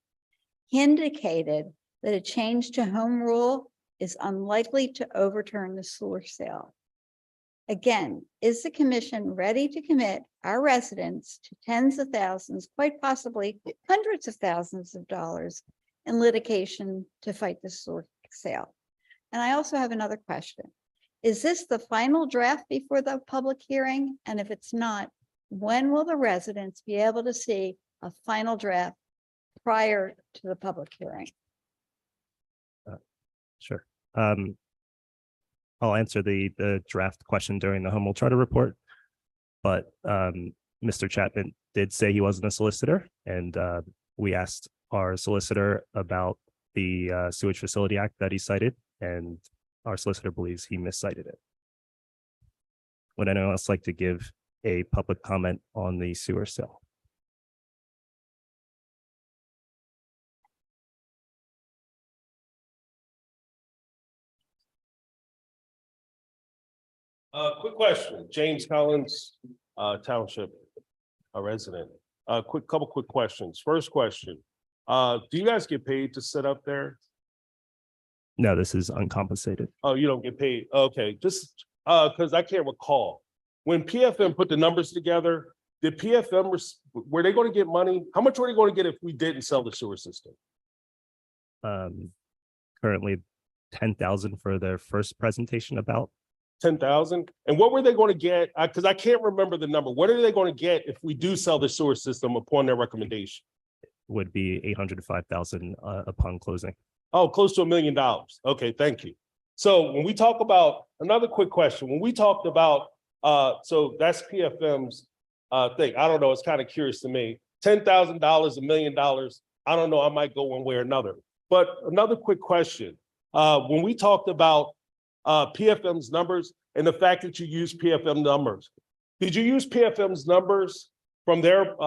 He indicated that a change to home rule is unlikely to overturn the sewer sale. Again, is the commission ready to commit our residents to tens of thousands, quite possibly hundreds of thousands of dollars in litigation to fight the sewer sale? And I also have another question. Is this the final draft before the public hearing? And if it's not, when will the residents be able to see a final draft prior to the public hearing? Sure. I'll answer the draft question during the home rule charter report, but Mr. Chapman did say he wasn't a solicitor, and we asked our solicitor about the Sewage Facility Act that he cited, and our solicitor believes he miscited it. Would anyone else like to give a public comment on the sewer sale? Quick question, James Collins, Township, a resident. Couple quick questions. First question, do you guys get paid to sit up there? No, this is uncompensated. Oh, you don't get paid. Okay, just because I can't recall. When PFM put the numbers together, did PFM, were they going to get money? How much were they going to get if we didn't sell the sewer system? Currently 10,000 for their first presentation about 10,000? And what were they going to get? Because I can't remember the number. What are they going to get if we do sell the sewer system upon their recommendation? would be 805,000 upon closing. Oh, close to $1 million. Okay, thank you. So when we talk about, another quick question, when we talked about, so that's PFM's thing. I don't know, it's kind of curious to me. $10,000, $1 million. I don't know, I might go one way or another. But another quick question. When we talked about PFM's numbers and the fact that you use PFM numbers, did you use PFM's numbers from their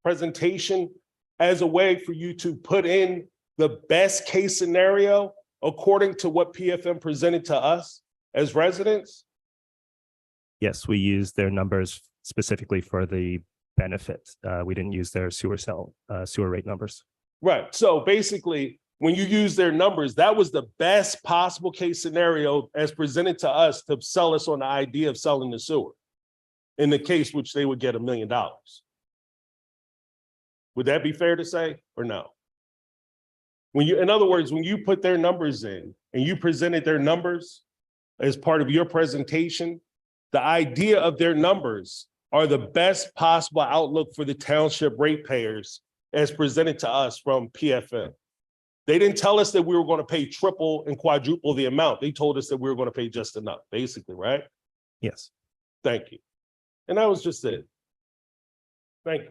presentation as a way for you to put in the best case scenario according to what PFM presented to us as residents? Yes, we use their numbers specifically for the benefit. We didn't use their sewer rate numbers. Right. So basically, when you use their numbers, that was the best possible case scenario as presented to us to sell us on the idea of selling the sewer. In the case which they would get $1 million. Would that be fair to say or no? When you, in other words, when you put their numbers in and you presented their numbers as part of your presentation, the idea of their numbers are the best possible outlook for the township ratepayers as presented to us from PFM. They didn't tell us that we were going to pay triple and quadruple the amount. They told us that we were going to pay just enough, basically, right? Yes. Thank you. And that was just it. Thank you.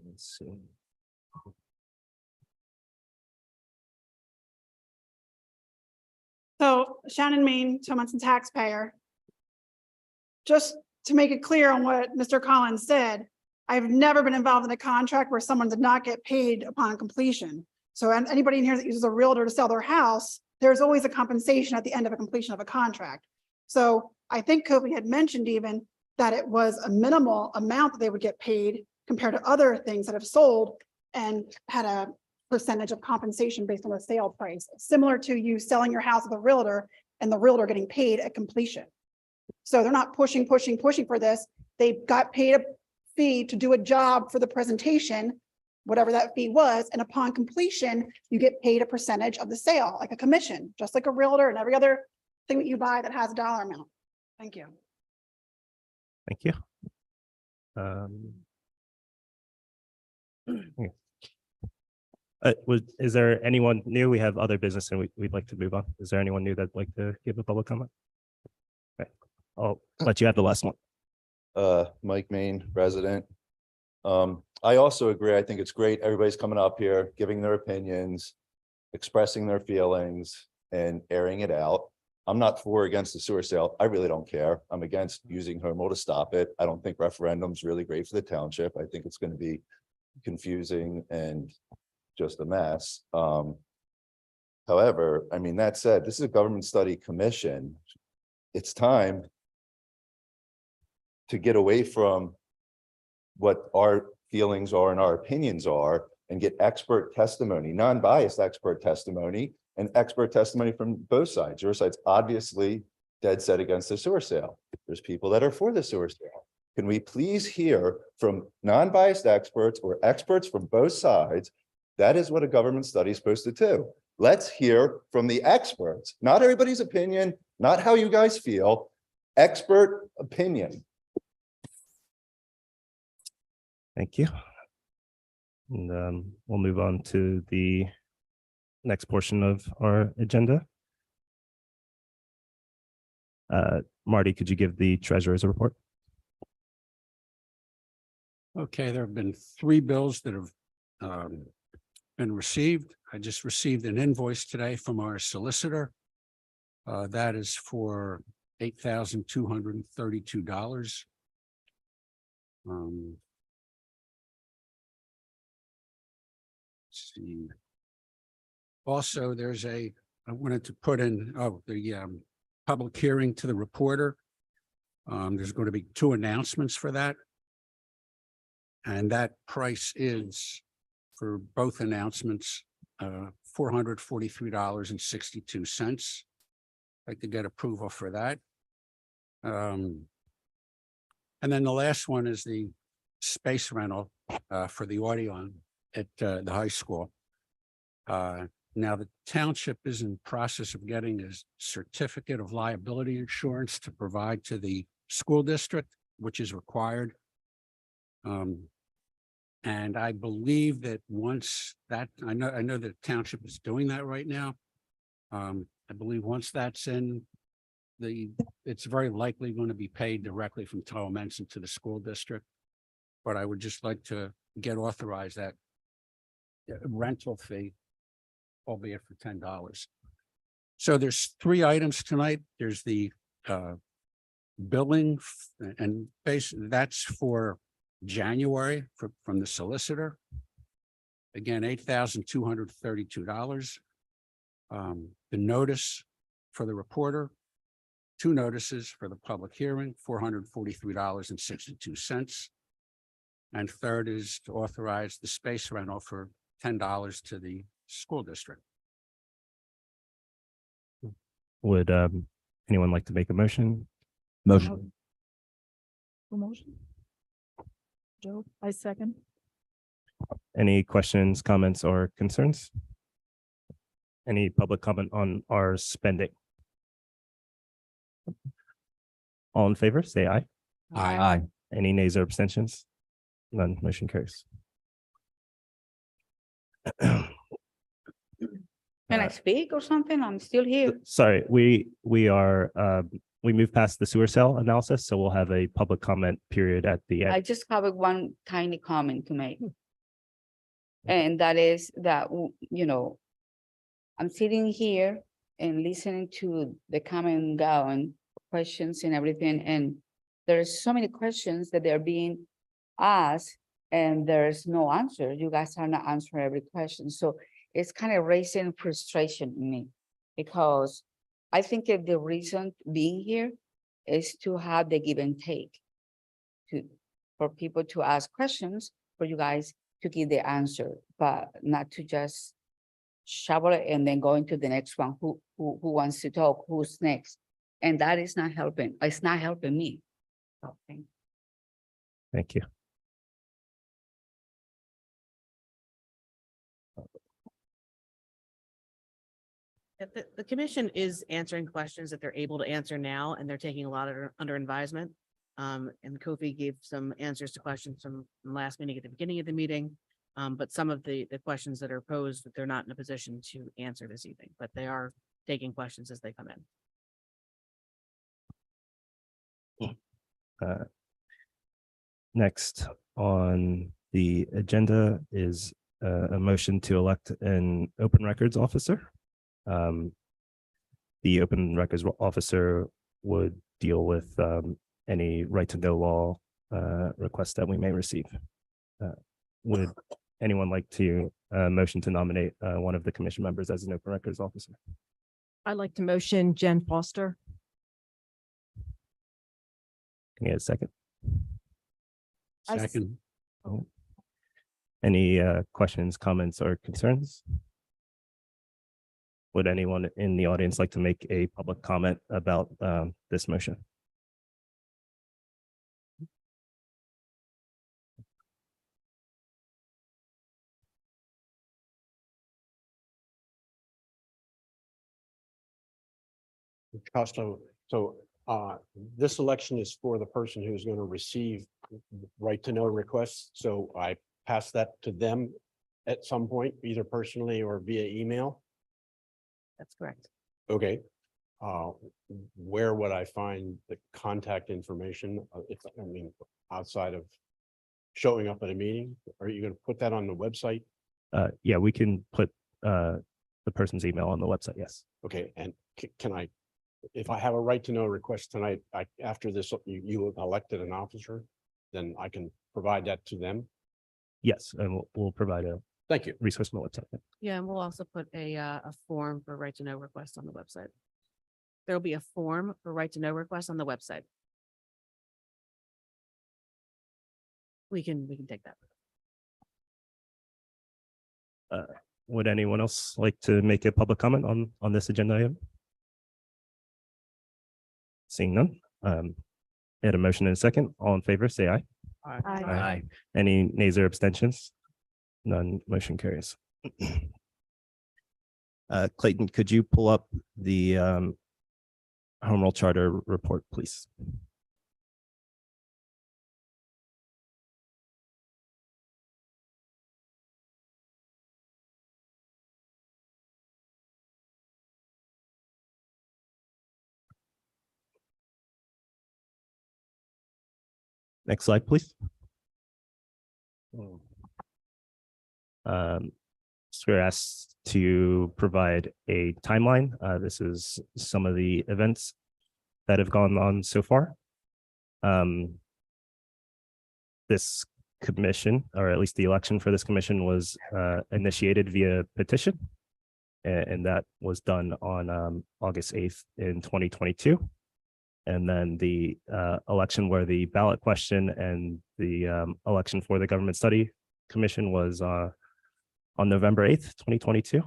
Let's see. So Shannon Main, Towamencin taxpayer. Just to make it clear on what Mr. Collins said, I've never been involved in a contract where someone did not get paid upon completion. So anybody in here that uses a realtor to sell their house, there's always a compensation at the end of a completion of a contract. So I think Kobe had mentioned even that it was a minimal amount that they would get paid compared to other things that have sold and had a percentage of compensation based on the sale price, similar to you selling your house with a realtor and the realtor getting paid at completion. So they're not pushing for this. They got paid a fee to do a job for the presentation, whatever that fee was. And upon completion, you get paid a percentage of the sale, like a commission, just like a realtor and every other thing that you buy that has a dollar amount. Thank you. Thank you. Is there anyone new? We have other business and we'd like to move on. Is there anyone new that'd like to give a public comment? Okay, I'll let you have the last one. Mike Main, resident. I also agree. I think it's great. Everybody's coming up here, giving their opinions, expressing their feelings and airing it out. I'm not for or against the sewer sale. I really don't care. I'm against using home rule to stop it. I don't think referendum's really great for the township. I think it's going to be confusing and just a mess. However, I mean, that said, this is a government study commission. It's time to get away from what our feelings are and our opinions are and get expert testimony, non-biased expert testimony and expert testimony from both sides. Your side's obviously dead set against the sewer sale. There's people that are for the sewer sale. Can we please hear from non-biased experts or experts from both sides? That is what a government study is supposed to do. Let's hear from the experts, not everybody's opinion, not how you guys feel, expert opinion. Thank you. And we'll move on to the next portion of our agenda. Marty, could you give the treasurer's report? Okay, there have been 3 bills that have been received. I just received an invoice today from our solicitor. That is for $8,232. Let's see. Also, I wanted to put in the public hearing to the reporter. There's going to be 2 announcements for that. And that price is for both announcements, $443.62. Like to get approval for that. And then the last one is the space rental for the audio at the high school. Now, the township is in process of getting a certificate of liability insurance to provide to the school district, which is required. And I believe that once that, I know that township is doing that right now. I believe once that's in, it's very likely going to be paid directly from Towamencin to the school district. But I would just like to get authorized that rental fee, albeit for $10. So there's 3 items tonight. There's the billing and that's for January from the solicitor. Again, $8,232. The notice for the reporter, 2 notices for the public hearing, $443.62. And third is to authorize the space rental for $10 to the school district. Would anyone like to make a motion? Motion. Joe, I second. Any questions, comments, or concerns? Any public comment on our spending? All in favor, say aye. Aye. Any nays or abstentions? None, motion carries. Can I speak or something? I'm still here. Sorry, we moved past the sewer cell analysis, so we'll have a public comment period at the I end. just have one tiny comment to make. And that is that, I'm sitting here and listening to the comment going, questions and everything, and there's so many questions that they're being asked and there's no answer. You guys are not answering every question. So it's kind of raising frustration in me because I think that the reason being here is to have the give and take, for people to ask questions, for you guys to give the answer, but not to just shovel it and then go into the next one. Who wants to talk? Who's next? And that is not helping. It's not helping me. Okay. Thank you. The commission is answering questions that they're able to answer now, and they're taking a lot under advisement. And Kofi gave some answers to questions from last meeting at the beginning of the meeting. But some of the questions that are posed, they're not in a position to answer this evening, but they are taking questions as they come in. Next on the agenda is a motion to elect an open records officer. The open records officer would deal with any right to know law requests that we may receive. Would anyone like to motion to nominate one of the commission members as an open records officer? I'd like to motion Jen Foster. Can I get a second? Second. Any questions, comments, or concerns? Would anyone in the audience like to make a public comment about this motion? Costo, so this election is for the person who's going to receive right to know requests. So I pass that to them at some point, either personally or via email. That's correct. Okay. Where would I find the contact information? Outside of showing up at a meeting, are you going to put that on the website? Yeah, we can put the person's email on the website. Yes. Okay, and can I, if I have a right to know request tonight, after this, you have elected an officer, then I can provide that to them? Yes, and we'll provide a Thank you. resource on the website. Yeah, and we'll also put a form for right to know requests on the website. There'll be a form for right to know requests on the website. we can take that. Would anyone else like to make a public comment on this agenda item? Seeing none, had a motion and a second. All in favor, say aye. Aye. Any nays or abstentions? None, motion carries. Clayton, could you pull up the Home Rule Charter report, please? Next slide, please. So we're asked to provide a timeline. This is some of the events that have gone on so far. This commission, or at least the election for this commission, was initiated via petition, and that was done on August 8th in 2022. And then the election where the ballot question and the election for the Government Study Commission was on November 8th, 2022.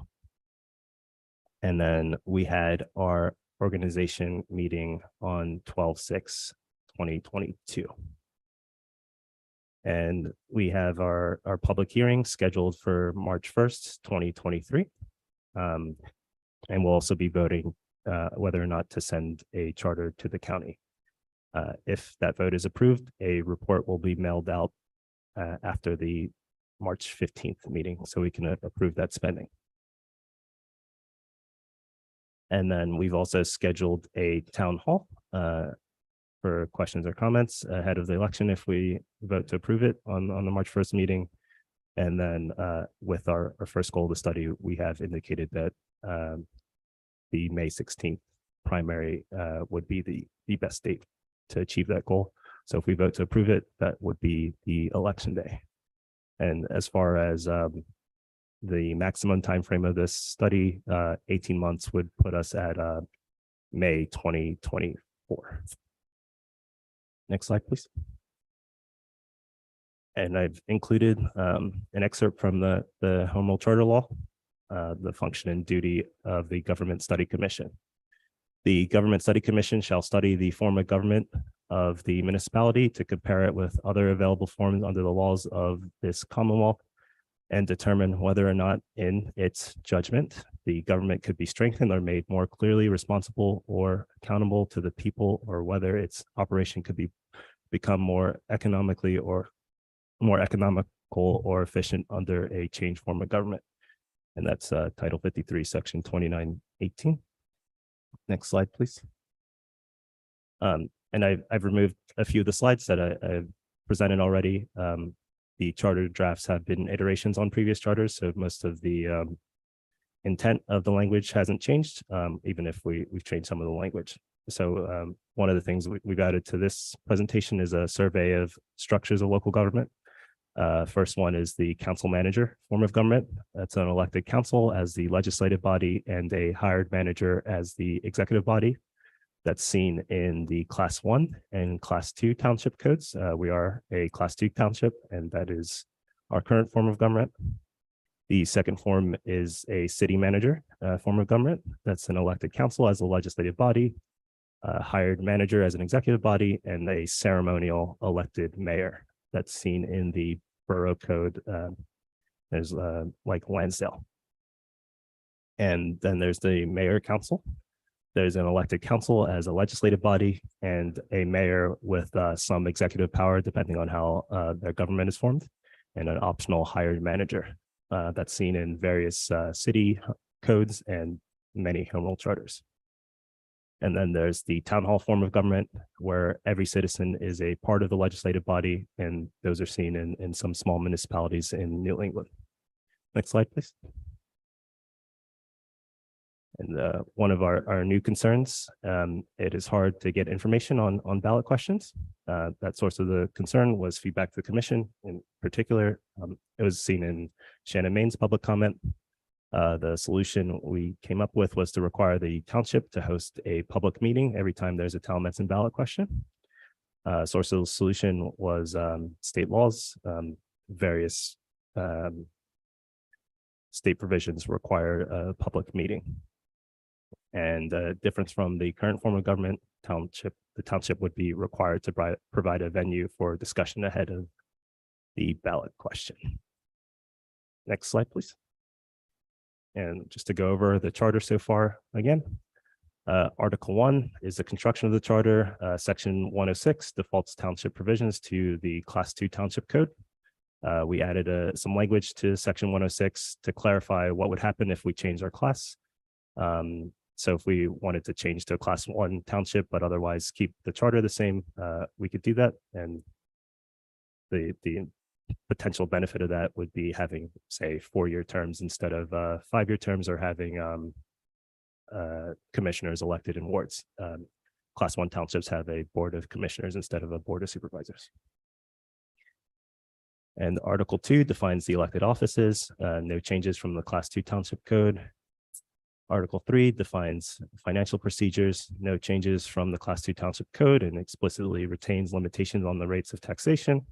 And then we had our organization meeting on 12/6/2022. And we have our public hearing scheduled for March 1st, 2023. And we'll also be voting whether or not to send a charter to the county. If that vote is approved, a report will be mailed out after the March 15th meeting, so we can approve that spending. And then we've also scheduled a town hall for questions or comments ahead of the election if we vote to approve it on the March 1st meeting. And then with our first goal of the study, we have indicated that the May 16th primary would be the best date to achieve that goal. So if we vote to approve it, that would be the election day. And as far as the maximum timeframe of this study, 18 months would put us at May 2024. Next slide, please. And I've included an excerpt from the Home Rule Charter Law, the function and duty of the Government Study Commission. The Government Study Commission shall study the form of government of the municipality to compare it with other available forms under the laws of this Commonwealth and determine whether or not, in its judgment, the government could be strengthened or made more clearly responsible or accountable to the people, or whether its operation could become more economical or efficient under a changed form of government. And that's Title 53, Section 2918. Next slide, please. And I've removed a few of the slides that I've presented already. The charter drafts have been iterations on previous charters, so most of the intent of the language hasn't changed, even if we've changed some of the language. So one of the things we've added to this presentation is a survey of structures of local government. First one is the council manager form of government. That's an elected council as the legislative body and a hired manager as the executive body. That's seen in the Class 1 and Class 2 township codes. We are a Class 2 township, and that is our current form of government. The second form is a city manager form of government. That's an elected council as a legislative body, a hired manager as an executive body, and a ceremonial elected mayor. That's seen in the borough code. There's like Lansdale. And then there's the mayor council. There's an elected council as a legislative body and a mayor with some executive power, depending on how their government is formed, and an optional hired manager. That's seen in various city codes and many home rule charters. And then there's the town hall form of government, where every citizen is a part of the legislative body, and those are seen in some small municipalities in New England. Next slide, please. And one of our new concerns, it is hard to get information on ballot questions. That source of the concern was feedback to the commission. In particular, it was seen in Shannon Maine's public comment. The solution we came up with was to require the township to host a public meeting every time there's a Towamencin ballot question. Source of the solution was state laws. Various state provisions require a public meeting. And difference from the current form of government, the township would be required to provide a venue for discussion ahead of the ballot question. Next slide, please. And just to go over the charter so far again. Article 1 is the construction of the charter. Section 106 defaults township provisions to the Class 2 Township Code. We added some language to Section 106 to clarify what would happen if we change our class. So if we wanted to change to a Class 1 township, but otherwise keep the charter the same, we could do that. And the potential benefit of that would be having, say, 4-year terms instead of 5-year terms, or having commissioners elected in wards. Class 1 townships have a board of commissioners instead of a board of supervisors. And Article 2 defines the elected offices. No changes from the Class 2 Township Code. Article 3 defines financial procedures. No changes from the Class 2 Township Code, and explicitly retains limitations on the rates of taxation.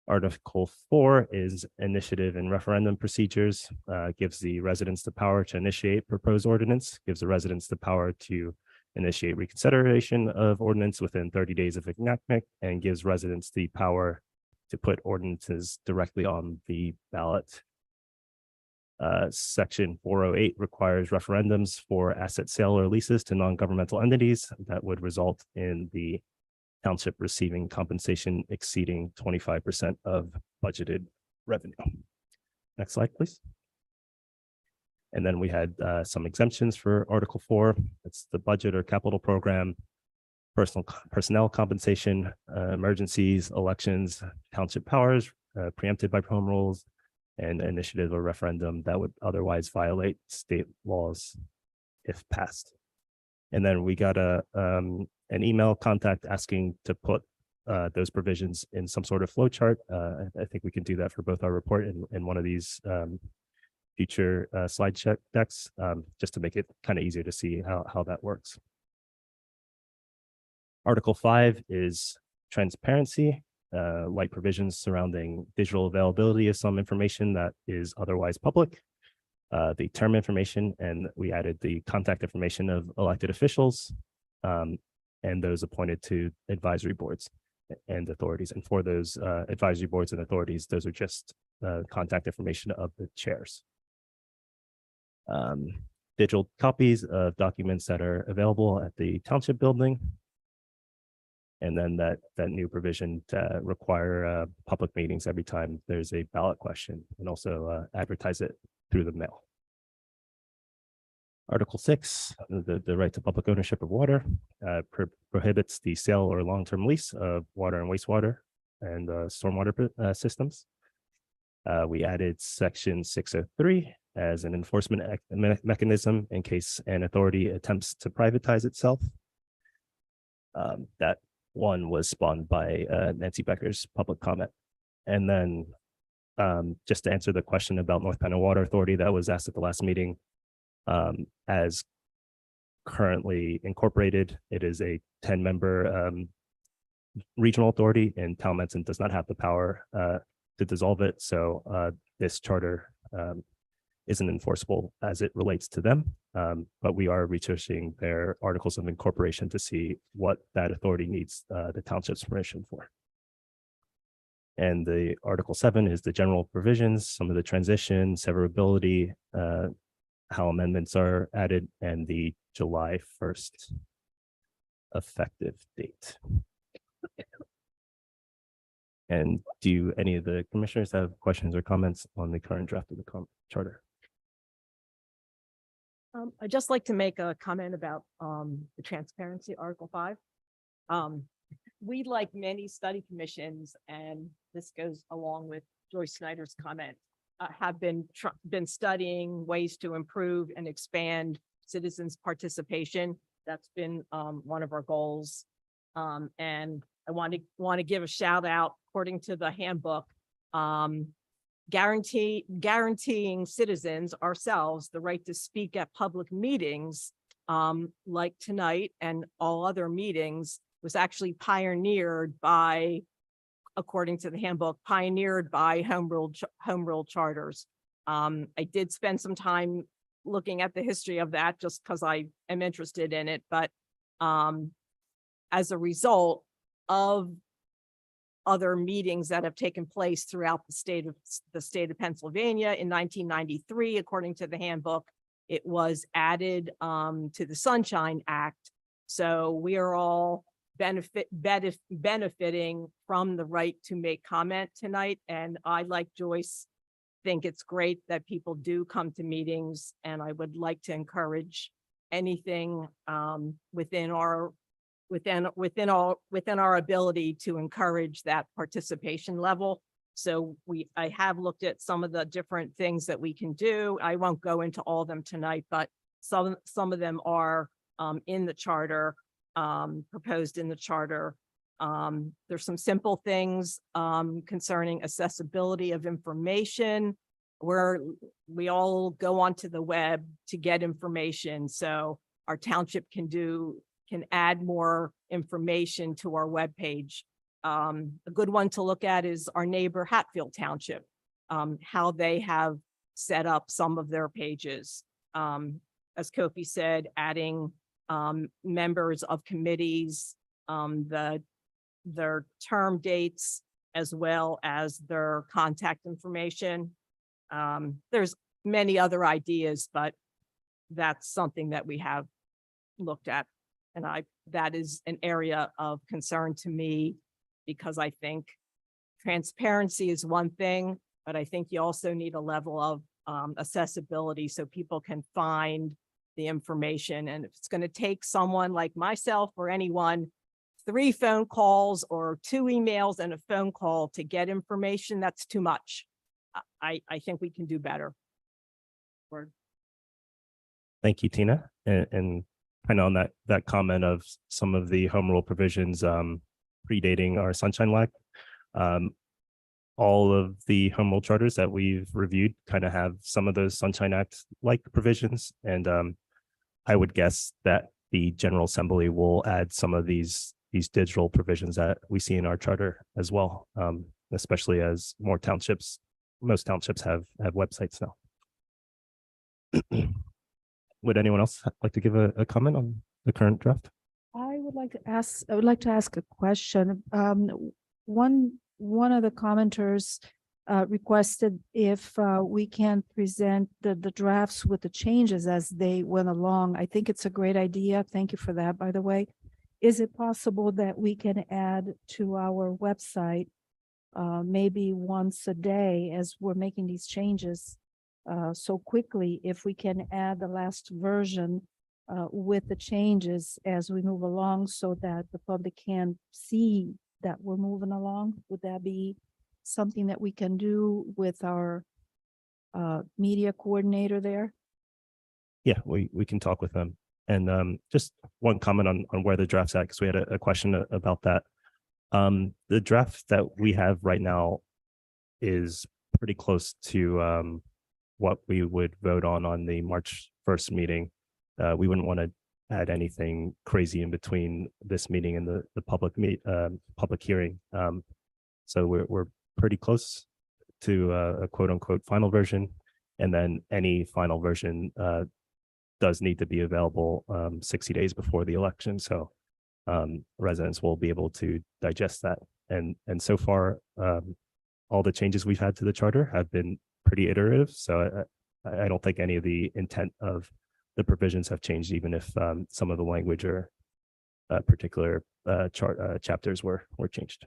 Article 4 is initiative and referendum procedures, gives the residents the power to initiate proposed ordinance, gives the residents the power to initiate reconsideration of ordinance within 30 days of enactment, and gives residents the power to put ordinances directly on the ballot. Section 408 requires referendums for asset sale or leases to non-governmental entities that would result in the township receiving compensation exceeding 25% of budgeted revenue. Next slide, please. And then we had some exemptions for Article 4. It's the budget or capital program, personnel compensation, emergencies, elections, township powers, preempted by home rules, and initiative or referendum that would otherwise violate state laws if passed. And then we got an email contact asking to put those provisions in some sort of flow chart. I think we can do that for both our report and one of these future slide decks, just to make it kind of easier to see how that works. Article 5 is transparency, light provisions surrounding digital availability of some information that is otherwise public. The term information, and we added the contact information of elected officials and those appointed to advisory boards and authorities. And for those advisory boards and authorities, those are just contact information of the chairs. Digital copies of documents that are available at the township building. And then that new provision to require public meetings every time there's a ballot question, and also advertise it through the mail. Article 6, the right to public ownership of water, prohibits the sale or long-term lease of water and wastewater and stormwater systems. We added Section 603 as an enforcement mechanism in case an authority attempts to privatize itself. That one was spawned by Nancy Becker's public comment. And then just to answer the question about North Penn Water Authority that was asked at the last meeting, as currently incorporated, it is a 10-member regional authority, and Towamencin does not have the power to dissolve it. So this charter isn't enforceable as it relates to them. But we are researching their articles of incorporation to see what that authority needs the township's permission for. And the Article 7 is the general provisions, some of the transition, severability, how amendments are added, and the July 1st effective date. And do any of the commissioners have questions or comments on the current draft of the charter? I'd just like to make a comment about the transparency, Article 5. We, like many study commissions, and this goes along with Joyce Snyder's comment, have been studying ways to improve and expand citizens' participation. That's been one of our goals. And I want to give a shout out, according to the handbook, guaranteeing citizens, ourselves, the right to speak at public meetings like tonight and all other meetings was actually pioneered by, according to the handbook, pioneered by home rule charters. I did spend some time looking at the history of that just because I am interested in it, but as a result of other meetings that have taken place throughout the state of Pennsylvania in 1993, according to the handbook, it was added to the Sunshine Act. So we are all benefiting from the right to make comment tonight. And I, like Joyce, think it's great that people do come to meetings, and I would like to encourage anything within our ability to encourage that participation level. So I have looked at some of the different things that we can do. I won't go into all of them tonight, but some of them are in the charter, proposed in the charter. There's some simple things concerning accessibility of information, where we all go onto the web to get information. So our township can add more information to our webpage. A good one to look at is our neighbor Hatfield Township, how they have set up some of their pages. As Kofi said, adding members of committees, their term dates, as well as their contact information. There's many other ideas, but that's something that we have looked at. And that is an area of concern to me, because I think transparency is one thing, but I think you also need a level of accessibility so people can find the information. And if it's going to take someone like myself or anyone 3 phone calls or 2 emails and a phone call to get information, that's too much. I think we can do better. Thank you, Tina. And kind of on that comment of some of the home rule provisions predating our Sunshine Act, all of the home rule charters that we've reviewed kind of have some of those Sunshine Act like provisions. And I would guess that the General Assembly will add some of these digital provisions that we see in our charter as well, especially as most townships have websites now. Would anyone else like to give a comment on the current draft? I would like to ask a question. One of the commenters requested if we can present the drafts with the changes as they went along. I think it's a great idea. Thank you for that, by the way. Is it possible that we can add to our website maybe once a day as we're making these changes so quickly, if we can add the last version with the changes as we move along so that the public can see that we're moving along? Would that be something that we can do with our media coordinator there? Yeah, we can talk with them. And just one comment on where the draft's at, because we had a question about that. The draft that we have right now is pretty close to what we would vote on the March 1st meeting. We wouldn't want to add anything crazy in between this meeting and the public hearing. So we're pretty close to a quote unquote final version. And then any final version does need to be available 60 days before the election. So residents will be able to digest that. And so far, all the changes we've had to the charter have been pretty iterative. So I don't think any of the intent of the provisions have changed, even if some of the language or particular chapters were changed.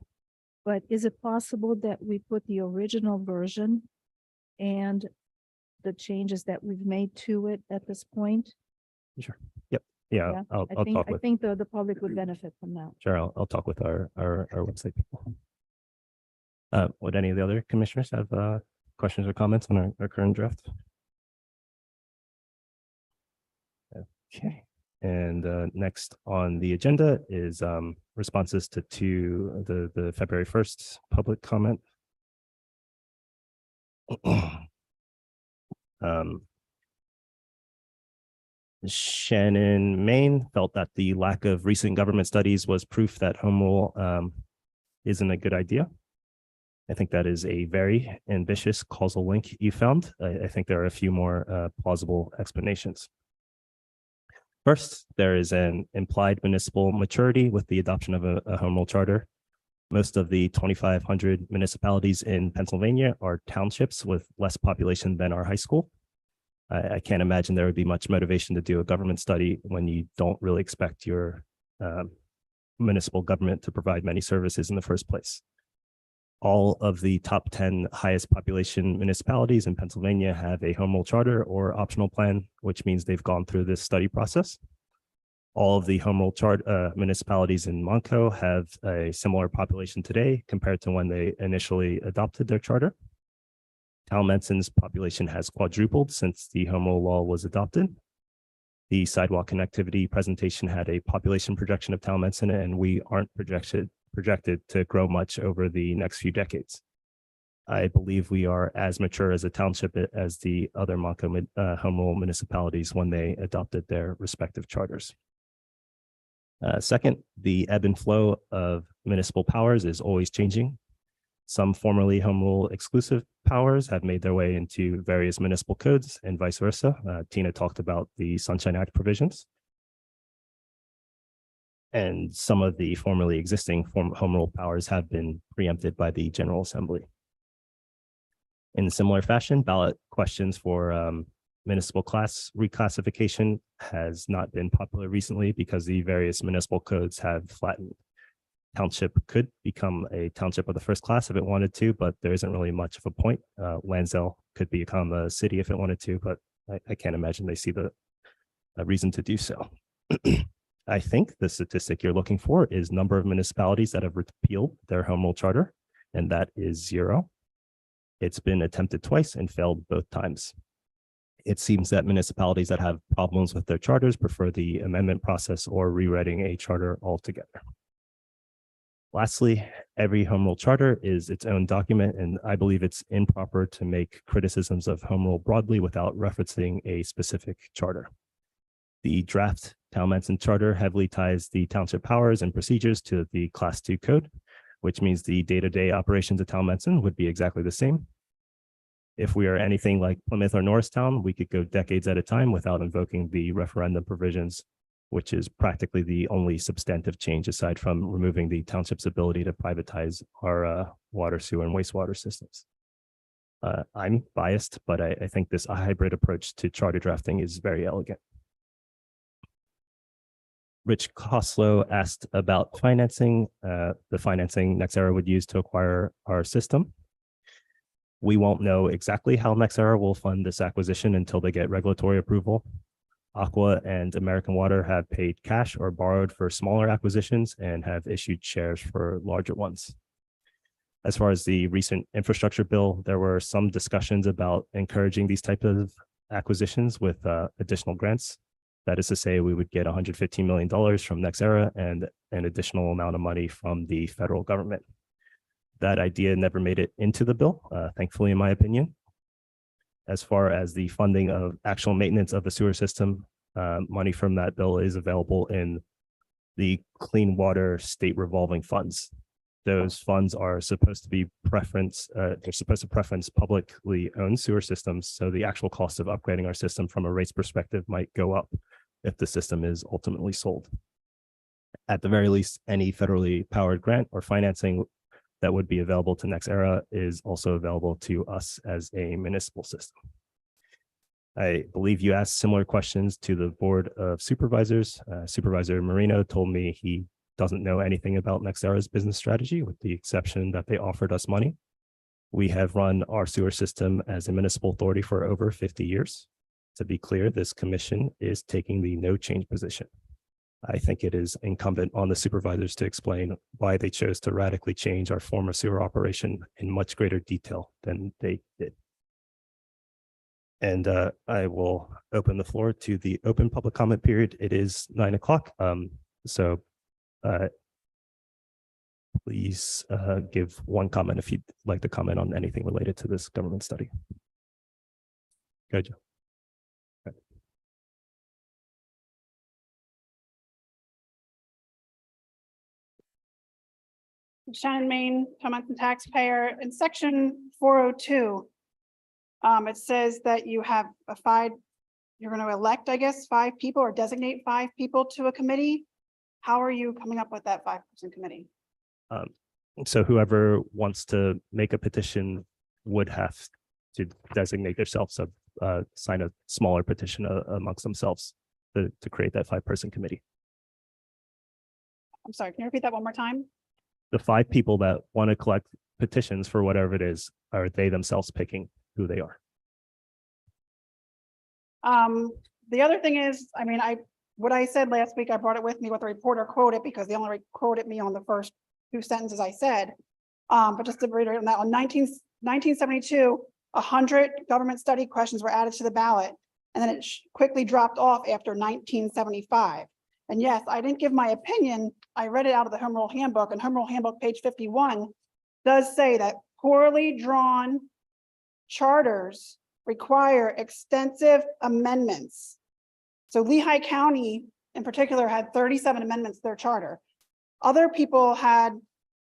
But is it possible that we put the original version and the changes that we've made to it at this point? Sure. Yep. Yeah. I'll talk I with. think the public would benefit from that. Sure. I'll talk with our website people. Would any of the other commissioners have questions or comments on our current draft? Okay. And next on the agenda is responses to the February 1st public comment. Shannon Main felt that the lack of recent government studies was proof that home rule isn't a good idea. I think that is a very ambitious causal link you found. I think there are a few more plausible explanations. First, there is an implied municipal maturity with the adoption of a home rule charter. Most of the 2,500 municipalities in Pennsylvania are townships with less population than our high school. I can't imagine there would be much motivation to do a government study when you don't really expect your municipal government to provide many services in the first place. All of the top 10 highest population municipalities in Pennsylvania have a home rule charter or optional plan, which means they've gone through this study process. All of the home rule municipalities in Montco have a similar population today compared to when they initially adopted their charter. Towamencin's population has quadrupled since the home rule law was adopted. The sidewalk connectivity presentation had a population projection of Towamencin, and we aren't projected to grow much over the next few decades. I believe we are as mature as a township as the other Montco home rule municipalities when they adopted their respective charters. Second, the ebb and flow of municipal powers is always changing. Some formerly home rule exclusive powers have made their way into various municipal codes and vice versa. Tina talked about the Sunshine Act provisions. And some of the formerly existing home rule powers have been preempted by the General Assembly. In similar fashion, ballot questions for municipal class reclassification has not been popular recently because the various municipal codes have flattened. Township could become a township of the first class if it wanted to, but there isn't really much of a point. Lansdale could become a city if it wanted to, but I can't imagine they see the reason to do so. I think the statistic you're looking for is number of municipalities that have repealed their home rule charter, and that is 0. It's been attempted twice and failed both times. It seems that municipalities that have problems with their charters prefer the amendment process or rewriting a charter altogether. Lastly, every home rule charter is its own document, and I believe it's improper to make criticisms of home rule broadly without referencing a specific charter. The draft Towamencin charter heavily ties the township powers and procedures to the Class 2 code, which means the day-to-day operations of Towamencin would be exactly the same. If we are anything like Plymouth or Norristown, we could go decades at a time without invoking the referendum provisions, which is practically the only substantive change aside from removing the township's ability to privatize our water, sewer, and wastewater systems. I'm biased, but I think this hybrid approach to charter drafting is very elegant. Rich Coslow asked about financing, the financing NextEra would use to acquire our system. We won't know exactly how NextEra will fund this acquisition until they get regulatory approval. Aqua and American Water have paid cash or borrowed for smaller acquisitions and have issued shares for larger ones. As far as the recent infrastructure bill, there were some discussions about encouraging these types of acquisitions with additional grants. That is to say, we would get $115 million from NextEra and an additional amount of money from the federal government. That idea never made it into the bill, thankfully, in my opinion. As far as the funding of actual maintenance of the sewer system, money from that bill is available in the Clean Water State Revolving Funds. Those funds are supposed to be they're supposed to preference publicly owned sewer systems. So the actual cost of upgrading our system from a rates perspective might go up if the system is ultimately sold. At the very least, any federally powered grant or financing that would be available to NextEra is also available to us as a municipal system. I believe you asked similar questions to the Board of Supervisors. Supervisor Marino told me he doesn't know anything about NextEra's business strategy, with the exception that they offered us money. We have run our sewer system as a municipal authority for over 50 years. To be clear, this commission is taking the no change position. I think it is incumbent on the supervisors to explain why they chose to radically change our former sewer operation in much greater detail than they did. And I will open the floor to the open public comment period. It is 9 o'clock. So please give one comment if you'd like to comment on anything related to this government study. Go, Joe. Shannon Main, Towamencin taxpayer, in section 402. It says that you have you're going to elect, I guess, 5 people or designate 5 people to a committee. How are you coming up with that 5-person committee? So whoever wants to make a petition would have to designate themselves, sign a smaller petition amongst themselves to create that 5-person committee. I'm sorry, can you repeat that one more time? The 5 people that want to collect petitions for whatever it is, are they themselves picking who they are? The other thing is, I mean, what I said last week, I brought it with me what the reporter quoted because they only quoted me on the first 2 sentences I said. But just to reiterate on that, on 1972, 100 government study questions were added to the ballot, and then it quickly dropped off after 1975. And yes, I didn't give my opinion. I read it out of the Home Rule Handbook, and Home Rule Handbook, page 51, does say that poorly drawn charters require extensive amendments. So Lehigh County in particular had 37 amendments to their charter. Other people had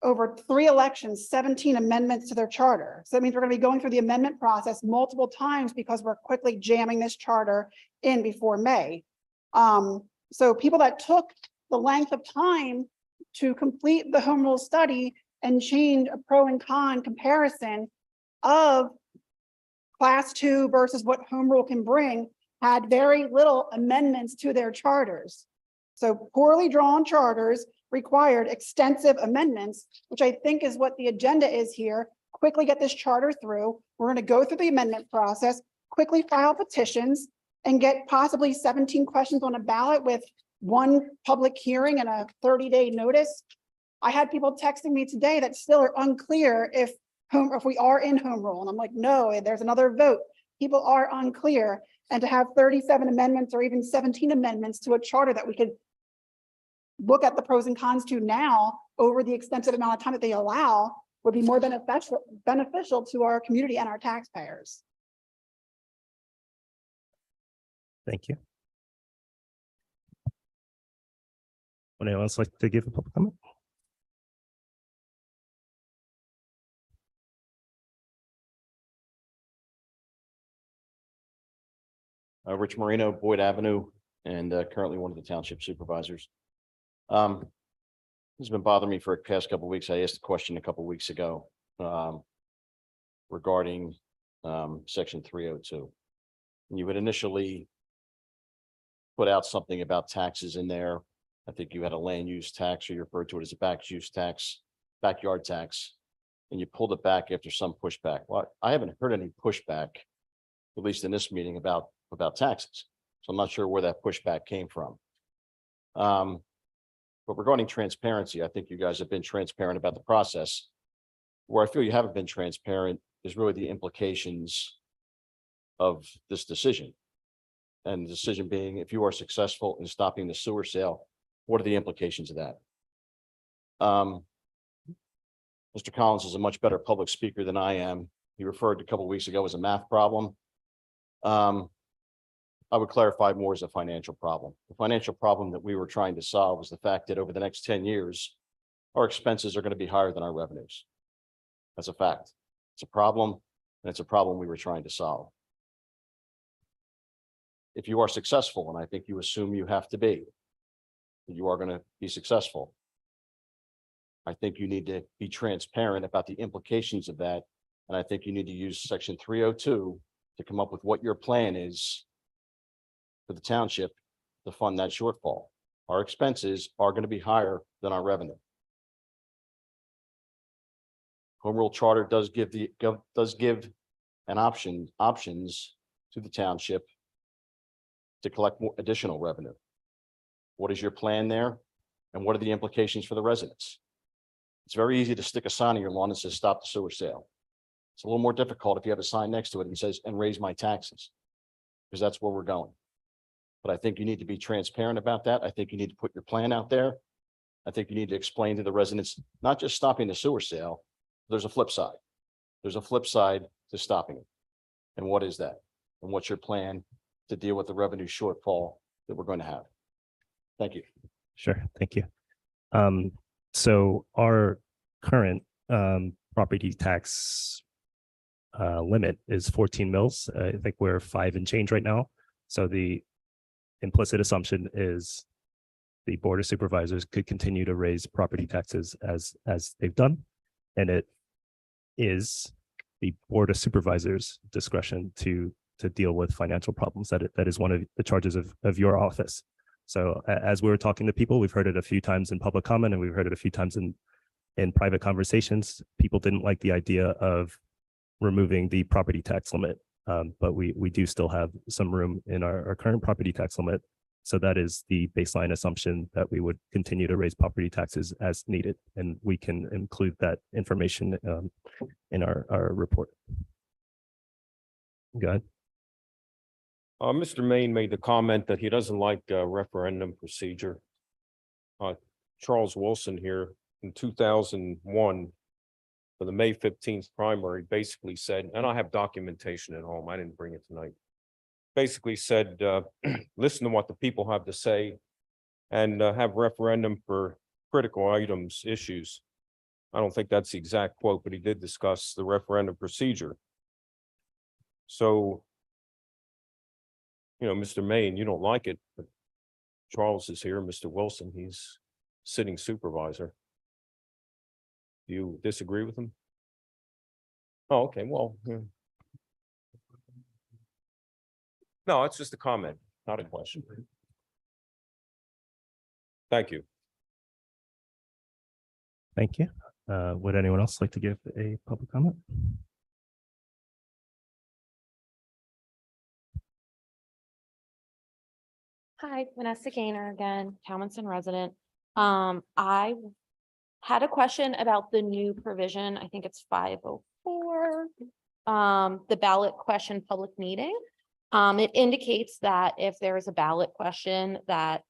over 3 elections, 17 amendments to their charter. So that means we're going to be going through the amendment process multiple times because we're quickly jamming this charter in before May. So people that took the length of time to complete the home rule study and change a pro and con comparison of class 2 versus what home rule can bring had very little amendments to their charters. So poorly drawn charters required extensive amendments, which I think is what the agenda is here. Quickly get this charter through. We're going to go through the amendment process, quickly file petitions, and get possibly 17 questions on a ballot with 1 public hearing and a 30-day notice. I had people texting me today that still are unclear if we are in home rule. And I'm like, no, there's another vote. People are unclear. And to have 37 amendments or even 17 amendments to a charter that we could look at the pros and cons to now over the extensive amount of time that they allow would be more beneficial to our community and our taxpayers. Thank you. Would anyone else like to give a public comment? Rich Marino, Boyd Avenue, and currently one of the township supervisors. This has been bothering me for the past couple of weeks. I asked a question a couple of weeks ago regarding section 302. And you had initially put out something about taxes in there. I think you had a land use tax, or you referred to it as a backyard tax, and you pulled it back after some pushback. Well, I haven't heard any pushback, at least in this meeting, about taxes. So I'm not sure where that pushback came from. But regarding transparency, I think you guys have been transparent about the process. Where I feel you haven't been transparent is really the implications of this decision. And the decision being, if you are successful in stopping the sewer sale, what are the implications of that? Mr. Collins is a much better public speaker than I am. He referred a couple of weeks ago as a math problem. I would clarify more as a financial problem. The financial problem that we were trying to solve was the fact that over the next 10 years, our expenses are going to be higher than our revenues. That's a fact. It's a problem, and it's a problem we were trying to solve. If you are successful, and I think you assume you have to be, that you are going to be successful, I think you need to be transparent about the implications of that. And I think you need to use section 302 to come up with what your plan is for the township to fund that shortfall. Our expenses are going to be higher than our revenue. Home rule charter does give an options to the township to collect more additional revenue. What is your plan there? And what are the implications for the residents? It's very easy to stick a sign on your lawn that says stop the sewer sale. It's a little more difficult if you have a sign next to it and says, and raise my taxes, because that's where we're going. But I think you need to be transparent about that. I think you need to put your plan out there. I think you need to explain to the residents, not just stopping the sewer sale. There's a flip side. There's a flip side to stopping it. And what is that? And what's your plan to deal with the revenue shortfall that we're going to have? Thank you. Sure, thank you. So our current property tax limit is 14 mils. I think we're 5 and change right now. So the implicit assumption is the Board of Supervisors could continue to raise property taxes as they've done. And it is the Board of Supervisors' discretion to deal with financial problems. That is one of the charges of your office. So as we were talking to people, we've heard it a few times in public comment, and we've heard it a few times in private conversations. People didn't like the idea of removing the property tax limit. But we do still have some room in our current property tax limit. So that is the baseline assumption that we would continue to raise property taxes as needed. And we can include that information in our report. Go ahead. Mr. Main made the comment that he doesn't like referendum procedure. Charles Wilson here in 2001 for the May 15th primary basically said, and I have documentation at home, I didn't bring it tonight, basically said, listen to what the people have to say and have referendum for critical items, issues. I don't think that's the exact quote, but he did discuss the referendum procedure. So, you know, Mr. Main, you don't like it, but Charles is here, Mr. Wilson, he's sitting supervisor. Do you disagree with him? Oh, okay, well. No, it's just a comment, not a question. Thank you. Thank you. Would anyone else like to give a public comment? Hi, Vanessa Gaynor again, Towamencin resident. I had a question about the new provision. I think it's 504. The ballot question public meeting. It indicates that if there is a ballot question that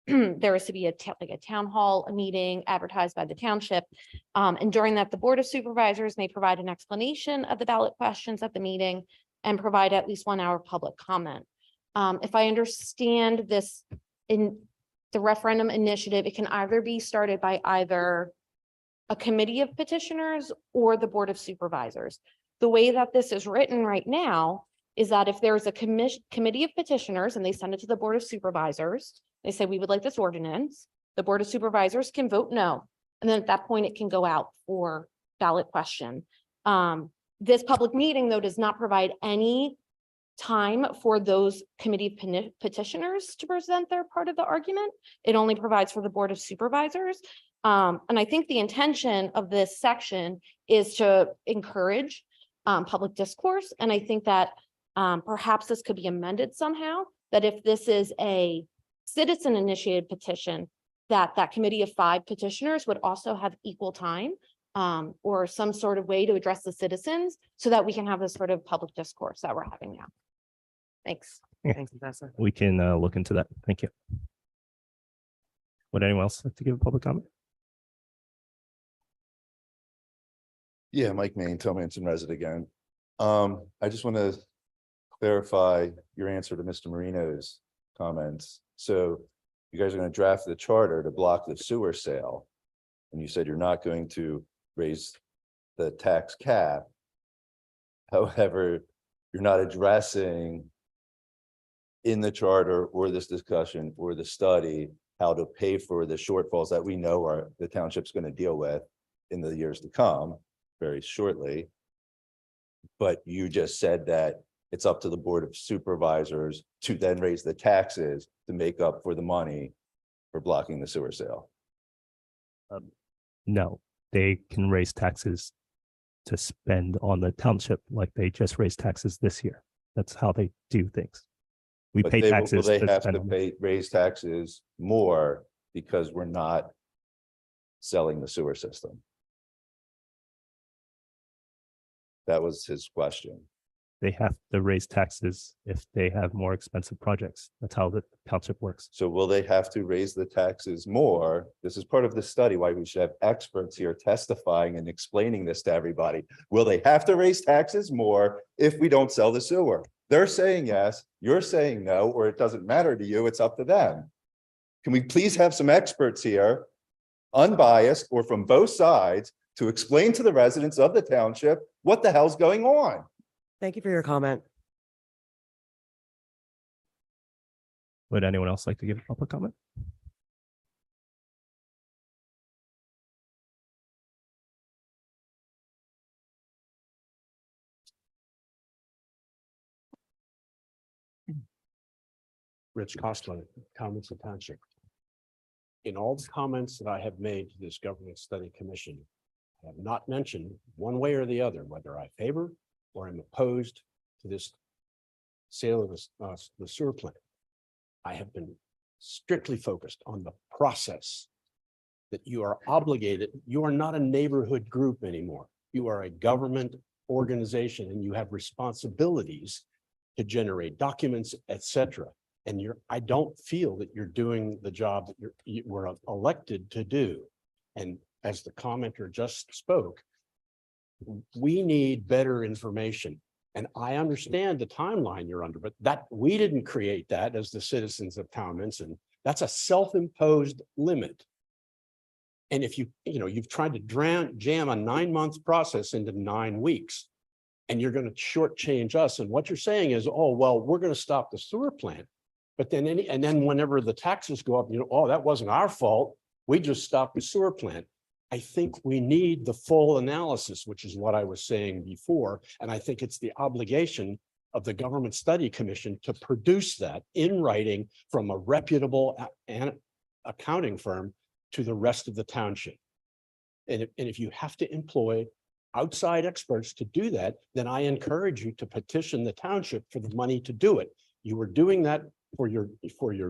there is to be like a town hall, a meeting advertised by the township. And during that, the Board of Supervisors may provide an explanation of the ballot questions at the meeting and provide at least 1 hour public comment. If I understand this in the referendum initiative, it can either be started by either a committee of petitioners or the Board of Supervisors. The way that this is written right now is that if there's a committee of petitioners and they send it to the Board of Supervisors, they say, we would like this ordinance, the Board of Supervisors can vote no. And then at that point, it can go out for ballot question. This public meeting, though, does not provide any time for those committee petitioners to present their part of the argument. It only provides for the Board of Supervisors. And I think the intention of this section is to encourage public discourse. And I think that perhaps this could be amended somehow, that if this is a citizen initiated petition, that committee of 5 petitioners would also have equal time or some sort of way to address the citizens so that we can have this sort of public discourse that we're having now. Thanks. Thanks, Vanessa. We can look into that. Thank you. Would anyone else like to give a public comment? Yeah, Mike Main, Towamencin resident again. I just want to clarify your answer to Mr. Marino's comments. So you guys are going to draft the charter to block the sewer sale. And you said you're not going to raise the tax cap. However, you're not addressing in the charter or this discussion or the study how to pay for the shortfalls that we know are the township's going to deal with in the years to come very shortly. But you just said that it's up to the Board of Supervisors to then raise the taxes to make up for the money for blocking the sewer sale. No, they can raise taxes to spend on the township like they just raised taxes this year. That's how they do things. We But pay will taxes. they to have spend to on them. pay, raise taxes more because we're not selling the sewer system? That was his question. They have to raise taxes if they have more expensive projects. That's how the township works. So will they have to raise the taxes more? This is part of the study, why we should have experts here testifying and explaining this to everybody. Will they have to raise taxes more if we don't sell the sewer? They're saying yes, you're saying no, or it doesn't matter to you, it's up to them. Can we please have some experts here, unbiased or from both sides, to explain to the residents of the township what the hell's going on. Thank you for your comment. Would anyone else like to give a public comment? Rich Costello, Towamencin Township. In all the comments that I have made to this government study commission, I have not mentioned one way or the other, whether I favor or am opposed to this sale of the sewer plant. I have been strictly focused on the process that you are obligated. You are not a neighborhood group anymore. You are a government organization and you have responsibilities to generate documents, etc. And I don't feel that you're doing the job that you were elected to do. And as the commenter just spoke, we need better information. And I understand the timeline you're under, but that we didn't create that as the citizens of Towamencin. That's a self-imposed limit. And if you've tried to jam a 9-month process into 9 weeks, and you're going to shortchange us. And what you're saying is, oh, well, we're going to stop the sewer plant. But then whenever the taxes go up, oh, that wasn't our fault. We just stopped the sewer plant. I think we need the full analysis, which is what I was saying before. And I think it's the obligation of the Government Study Commission to produce that in writing from a reputable accounting firm to the rest of the township. And if you have to employ outside experts to do that, then I encourage you to petition the township for the money to do it. You were doing that for your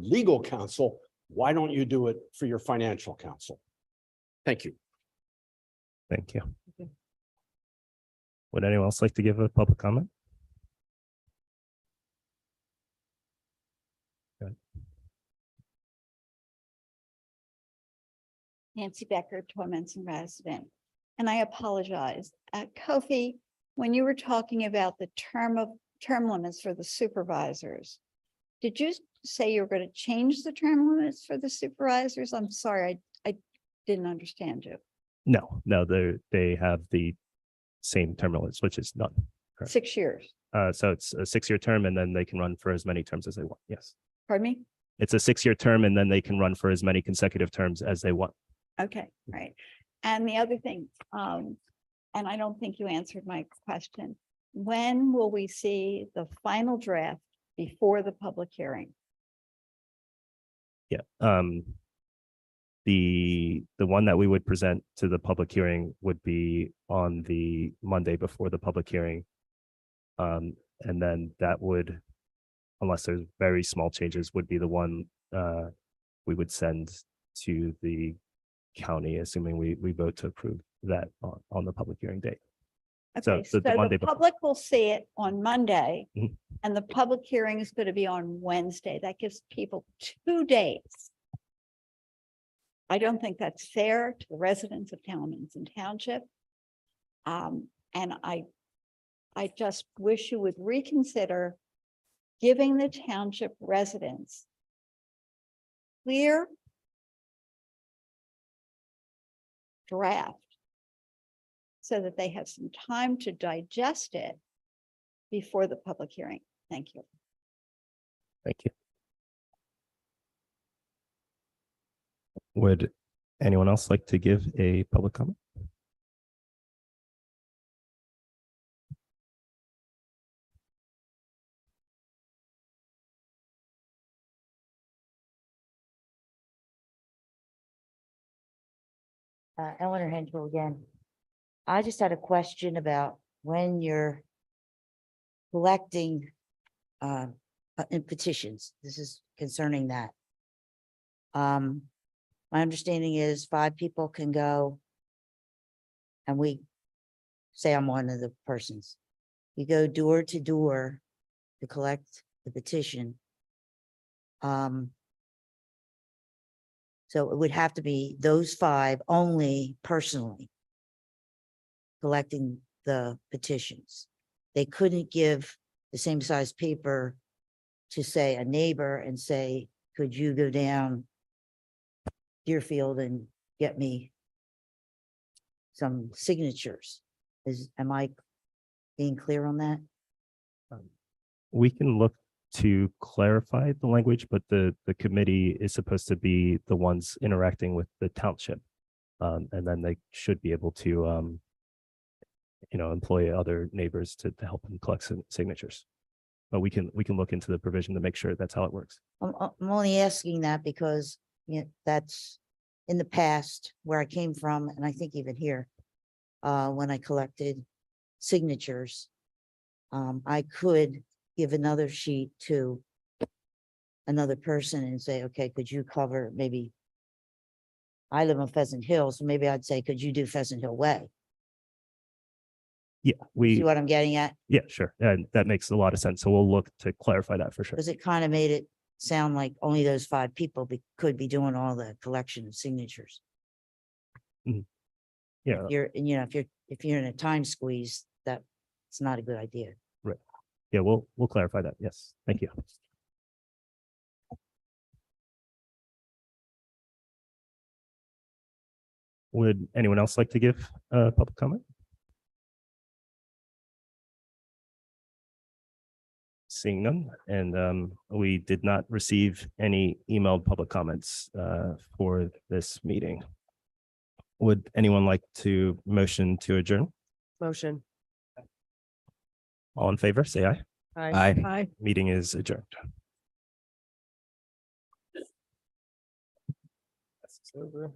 legal counsel. Why don't you do it for your financial counsel? Thank you. Thank you. Would anyone else like to give a public comment? Go ahead. Nancy Becker, Towamencin resident. And I apologize. Kofi, when you were talking about the term limits for the supervisors, did you say you were going to change the term limits for the supervisors? I'm sorry, I didn't understand you. No, they have the same term limits, which is none. Correct. 6 years. So it's a 6-year term and then they can run for as many terms as they want. Yes. Pardon me? It's a 6-year term and then they can run for as many consecutive terms as they want. Okay, right. And the other thing, and I don't think you answered my question. When will we see the final draft before the public hearing? Yeah. The one that we would present to the public hearing would be on the Monday before the public hearing. And then that would, unless there's very small changes, would be the one we would send to the county, assuming we vote to approve that on the public hearing date. Okay, so the Monday the before. public will see it on Monday Mhm. and the public hearing is going to be on Wednesday. That gives people 2 days. I don't think that's fair to the residents of Towamencin Township. And I just wish you would reconsider giving the township residents clear draft so that they have some time to digest it before the public hearing. Thank you. Thank you. Would anyone else like to give a public comment? Eleanor Hensel again. I just had a question about when you're collecting in petitions. This is concerning that. My understanding is 5 people can go and we say I'm one of the persons. We go door to door to collect the petition. So it would have to be those 5 only personally collecting the petitions. They couldn't give the same size paper to say a neighbor and say, could you go down Deerfield and get me some signatures. Am I being clear on that? We can look to clarify the language, but the committee is supposed to be the ones interacting with the township. And then they should be able to, employ other neighbors to help them collect signatures. But we can look into the provision to make sure that's how it works. I'm only asking that because, that's in the past where I came from, and I think even here, when I collected signatures, I could give another sheet to another person and say, okay, could you cover maybe, I live on Pheasant Hill, so maybe I'd say, could you do Pheasant Hill Way? Yeah, See what I'm getting at? yeah, sure. And that makes a lot of sense. So we'll look to clarify that for sure. Because it kind of made it sound like only those 5 people could be doing all the collection of signatures. Yeah, If you're in a time squeeze, that's not a good idea. right. Yeah, we'll clarify that. Yes, thank you. Would anyone else like to give public comment? Seeing none, and we did not receive any emailed public comments for this meeting. Would anyone like to motion to adjourn? Motion. All in favor, say aye. Aye. Aye. Meeting is adjourned. That's over.